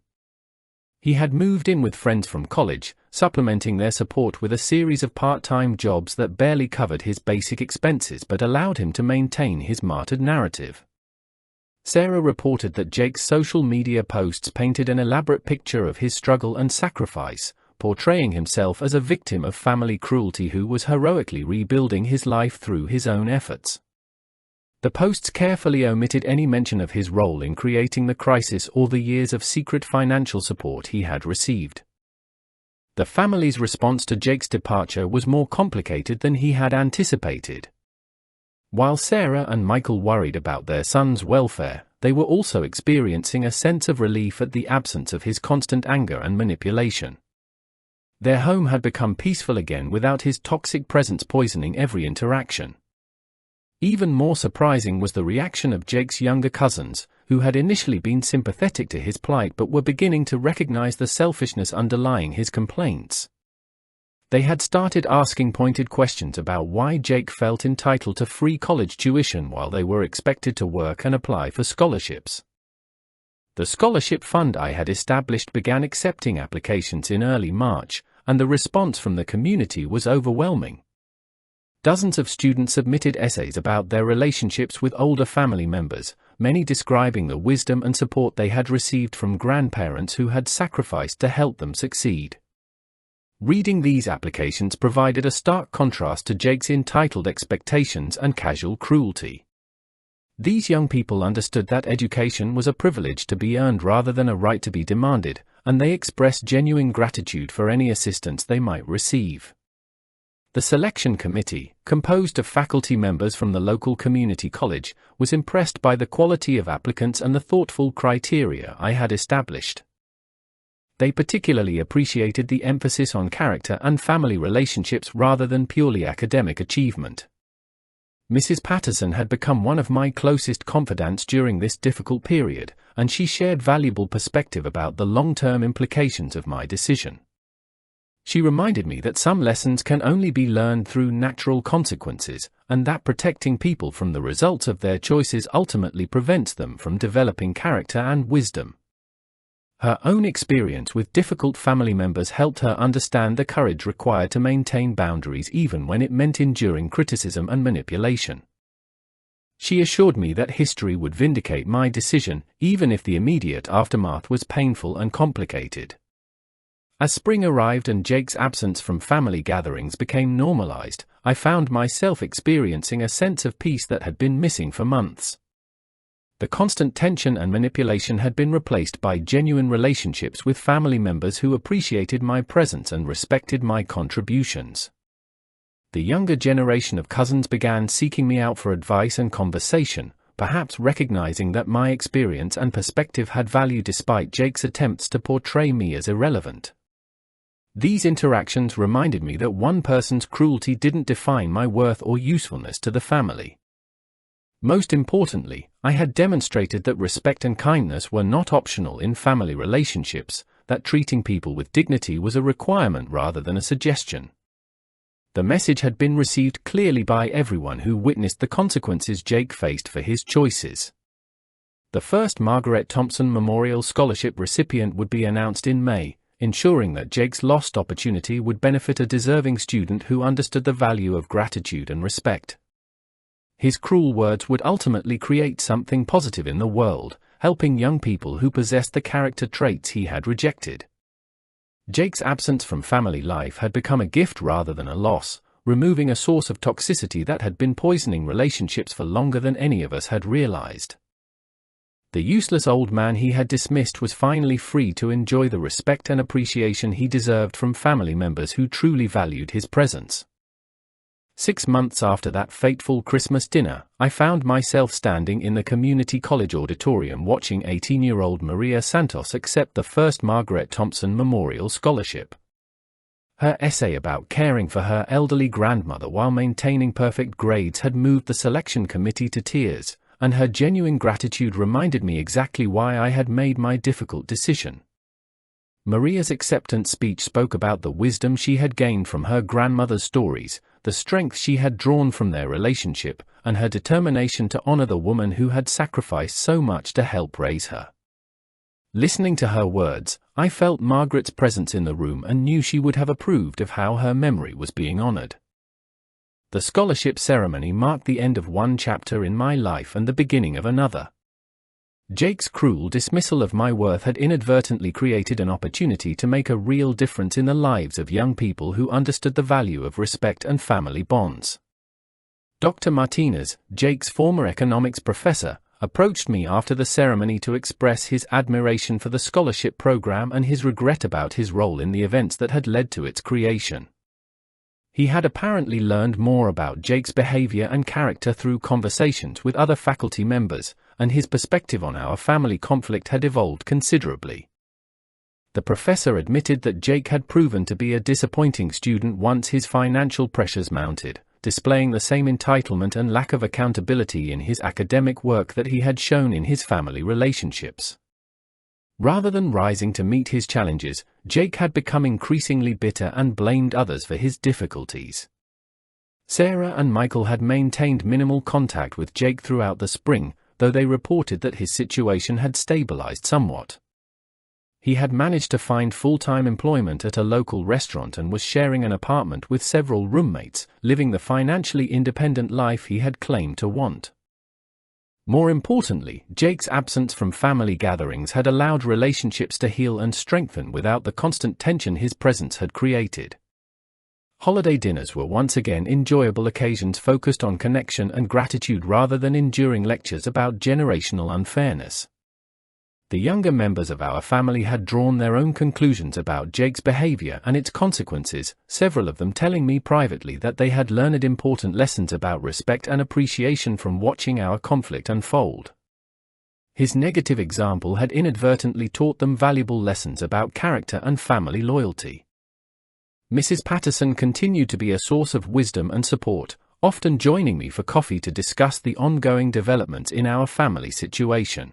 He had moved in with friends from college, supplementing their support with a series of part-time jobs that barely covered his basic expenses but allowed him to maintain his martyred narrative. Sarah reported that Jake's social media posts painted an elaborate picture of his struggle and sacrifice, portraying himself as a victim of family cruelty who was heroically rebuilding his life through his own efforts. The posts carefully omitted any mention of his role in creating the crisis or the years of secret financial support he had received. The family's response to Jake's departure was more complicated than he had anticipated. While Sarah and Michael worried about their son's welfare, they were also experiencing a sense of relief at the absence of his constant anger and manipulation. Their home had become peaceful again without his toxic presence poisoning every interaction. Even more surprising was the reaction of Jake's younger cousins, who had initially been sympathetic to his plight but were beginning to recognize the selfishness underlying his complaints. They had started asking pointed questions about why Jake felt entitled to free college tuition while they were expected to work and apply for scholarships. The scholarship fund I had established began accepting applications in early March, and the response from the community was overwhelming. Dozens of students submitted essays about their relationships with older family members, many describing the wisdom and support they had received from grandparents who had sacrificed to help them succeed. Reading these applications provided a stark contrast to Jake's entitled expectations and casual cruelty. These young people understood that education was a privilege to be earned rather than a right to be demanded, and they expressed genuine gratitude for any assistance they might receive. The selection committee, composed of faculty members from the local community college, was impressed by the quality of applicants and the thoughtful criteria I had established. They particularly appreciated the emphasis on character and family relationships rather than purely academic achievement. Mrs. Patterson had become one of my closest confidants during this difficult period, and she shared valuable perspective about the long-term implications of my decision. She reminded me that some lessons can only be learned through natural consequences, and that protecting people from the results of their choices ultimately prevents them from developing character and wisdom. Her own experience with difficult family members helped her understand the courage required to maintain boundaries even when it meant enduring criticism and manipulation. She assured me that history would vindicate my decision, even if the immediate aftermath was painful and complicated. As spring arrived and Jake's absence from family gatherings became normalized, I found myself experiencing a sense of peace that had been missing for months. The constant tension and manipulation had been replaced by genuine relationships with family members who appreciated my presence and respected my contributions. The younger generation of cousins began seeking me out for advice and conversation, perhaps recognizing that my experience and perspective had value despite Jake's attempts to portray me as irrelevant. These interactions reminded me that one person's cruelty didn't define my worth or usefulness to the family. Most importantly, I had demonstrated that respect and kindness were not optional in family relationships, that treating people with dignity was a requirement rather than a suggestion. The message had been received clearly by everyone who witnessed the consequences Jake faced for his choices. The first Margaret Thompson Memorial Scholarship recipient would be announced in May, ensuring that Jake's lost opportunity would benefit a deserving student who understood the value of gratitude and respect. His cruel words would ultimately create something positive in the world, helping young people who possessed the character traits he had rejected. Jake's absence from family life had become a gift rather than a loss, removing a source of toxicity that had been poisoning relationships for longer than any of us had realized. The useless old man he had dismissed was finally free to enjoy the respect and appreciation he deserved from family members who truly valued his presence. 6 months after that fateful Christmas dinner, I found myself standing in the community college auditorium watching 18-year-old Maria Santos accept the first Margaret Thompson Memorial Scholarship. Her essay about caring for her elderly grandmother while maintaining perfect grades had moved the selection committee to tears, and her genuine gratitude reminded me exactly why I had made my difficult decision. Maria's acceptance speech spoke about the wisdom she had gained from her grandmother's stories, the strength she had drawn from their relationship, and her determination to honor the woman who had sacrificed so much to help raise her. Listening to her words, I felt Margaret's presence in the room and knew she would have approved of how her memory was being honored. The scholarship ceremony marked the end of one chapter in my life and the beginning of another. Jake's cruel dismissal of my worth had inadvertently created an opportunity to make a real difference in the lives of young people who understood the value of respect and family bonds. Dr. Martinez, Jake's former economics professor, approached me after the ceremony to express his admiration for the scholarship program and his regret about his role in the events that had led to its creation. He had apparently learned more about Jake's behavior and character through conversations with other faculty members, and his perspective on our family conflict had evolved considerably. The professor admitted that Jake had proven to be a disappointing student once his financial pressures mounted, displaying the same entitlement and lack of accountability in his academic work that he had shown in his family relationships. Rather than rising to meet his challenges, Jake had become increasingly bitter and blamed others for his difficulties. Sarah and Michael had maintained minimal contact with Jake throughout the spring, though they reported that his situation had stabilized somewhat. He had managed to find full-time employment at a local restaurant and was sharing an apartment with several roommates, living the financially independent life he had claimed to want. More importantly, Jake's absence from family gatherings had allowed relationships to heal and strengthen without the constant tension his presence had created. Holiday dinners were once again enjoyable occasions focused on connection and gratitude rather than enduring lectures about generational unfairness. The younger members of our family had drawn their own conclusions about Jake's behavior and its consequences, several of them telling me privately that they had learned important lessons about respect and appreciation from watching our conflict unfold. His negative example had inadvertently taught them valuable lessons about character and family loyalty. Mrs. Patterson continued to be a source of wisdom and support, often joining me for coffee to discuss the ongoing developments in our family situation.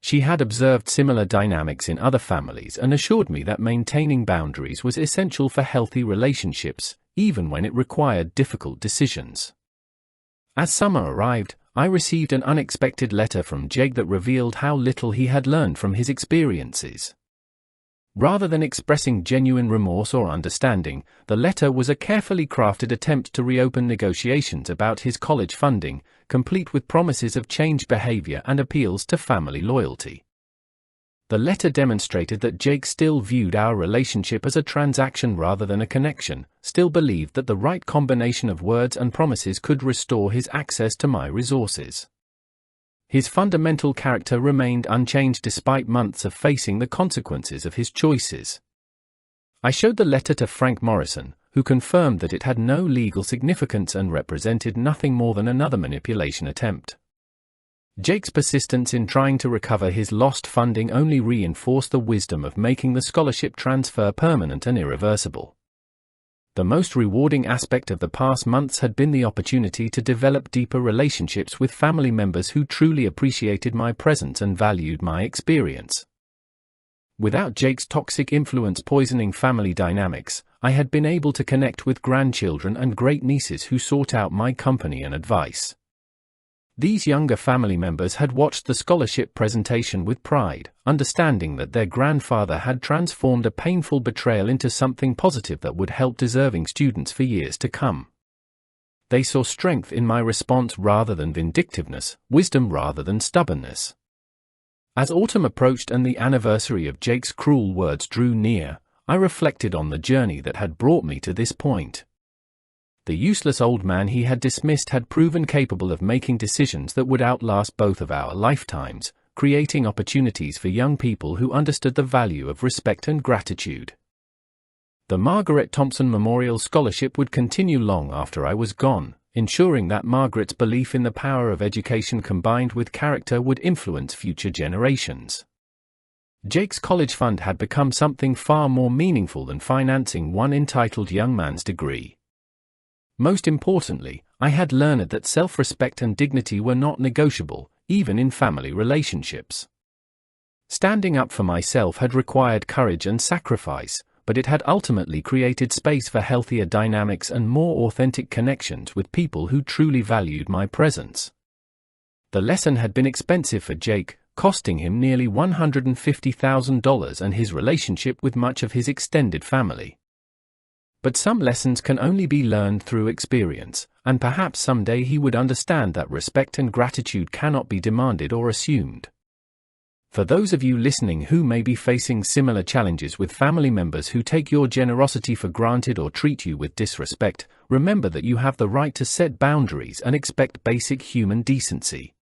She had observed similar dynamics in other families and assured me that maintaining boundaries was essential for healthy relationships, even when it required difficult decisions. As summer arrived, I received an unexpected letter from Jake that revealed how little he had learned from his experiences. Rather than expressing genuine remorse or understanding, the letter was a carefully crafted attempt to reopen negotiations about his college funding, complete with promises of changed behavior and appeals to family loyalty. The letter demonstrated that Jake still viewed our relationship as a transaction rather than a connection, still believed that the right combination of words and promises could restore his access to my resources. His fundamental character remained unchanged despite months of facing the consequences of his choices. I showed the letter to Frank Morrison, who confirmed that it had no legal significance and represented nothing more than another manipulation attempt. Jake's persistence in trying to recover his lost funding only reinforced the wisdom of making the scholarship transfer permanent and irreversible. The most rewarding aspect of the past months had been the opportunity to develop deeper relationships with family members who truly appreciated my presence and valued my experience. Without Jake's toxic influence poisoning family dynamics, I had been able to connect with grandchildren and great-nieces who sought out my company and advice. These younger family members had watched the scholarship presentation with pride, understanding that their grandfather had transformed a painful betrayal into something positive that would help deserving students for years to come. They saw strength in my response rather than vindictiveness, wisdom rather than stubbornness. As autumn approached and the anniversary of Jake's cruel words drew near, I reflected on the journey that had brought me to this point. The useless old man he had dismissed had proven capable of making decisions that would outlast both of our lifetimes, creating opportunities for young people who understood the value of respect and gratitude. The Margaret Thompson Memorial Scholarship would continue long after I was gone, ensuring that Margaret's belief in the power of education combined with character would influence future generations. Jake's college fund had become something far more meaningful than financing one entitled young man's degree. Most importantly, I had learned that self-respect and dignity were not negotiable, even in family relationships. Standing up for myself had required courage and sacrifice, but it had ultimately created space for healthier dynamics and more authentic connections with people who truly valued my presence. The lesson had been expensive for Jake, costing him nearly $150,000 and his relationship with much of his extended family. But some lessons can only be learned through experience, and perhaps someday he would understand that respect and gratitude cannot be demanded or assumed. For those of you listening who may be facing similar challenges with family members who take your generosity for granted or treat you with disrespect, remember that you have the right to set boundaries and expect basic human decency.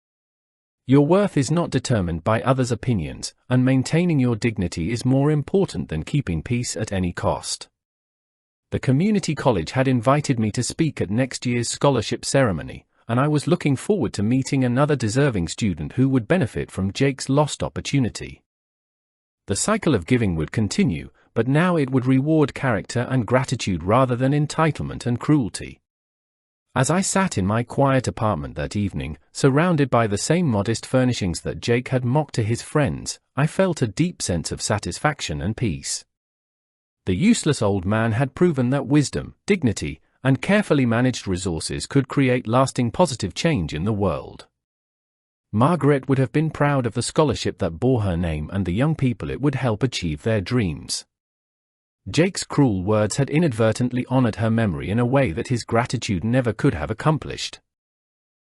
Your worth is not determined by others' opinions, and maintaining your dignity is more important than keeping peace at any cost. The community college had invited me to speak at next year's scholarship ceremony, and I was looking forward to meeting another deserving student who would benefit from Jake's lost opportunity. The cycle of giving would continue, but now it would reward character and gratitude rather than entitlement and cruelty. As I sat in my quiet apartment that evening, surrounded by the same modest furnishings that Jake had mocked to his friends, I felt a deep sense of satisfaction and peace. The useless old man had proven that wisdom, dignity, and carefully managed resources could create lasting positive change in the world. Margaret would have been proud of the scholarship that bore her name and the young people it would help achieve their dreams. Jake's cruel words had inadvertently honored her memory in a way that his gratitude never could have accomplished.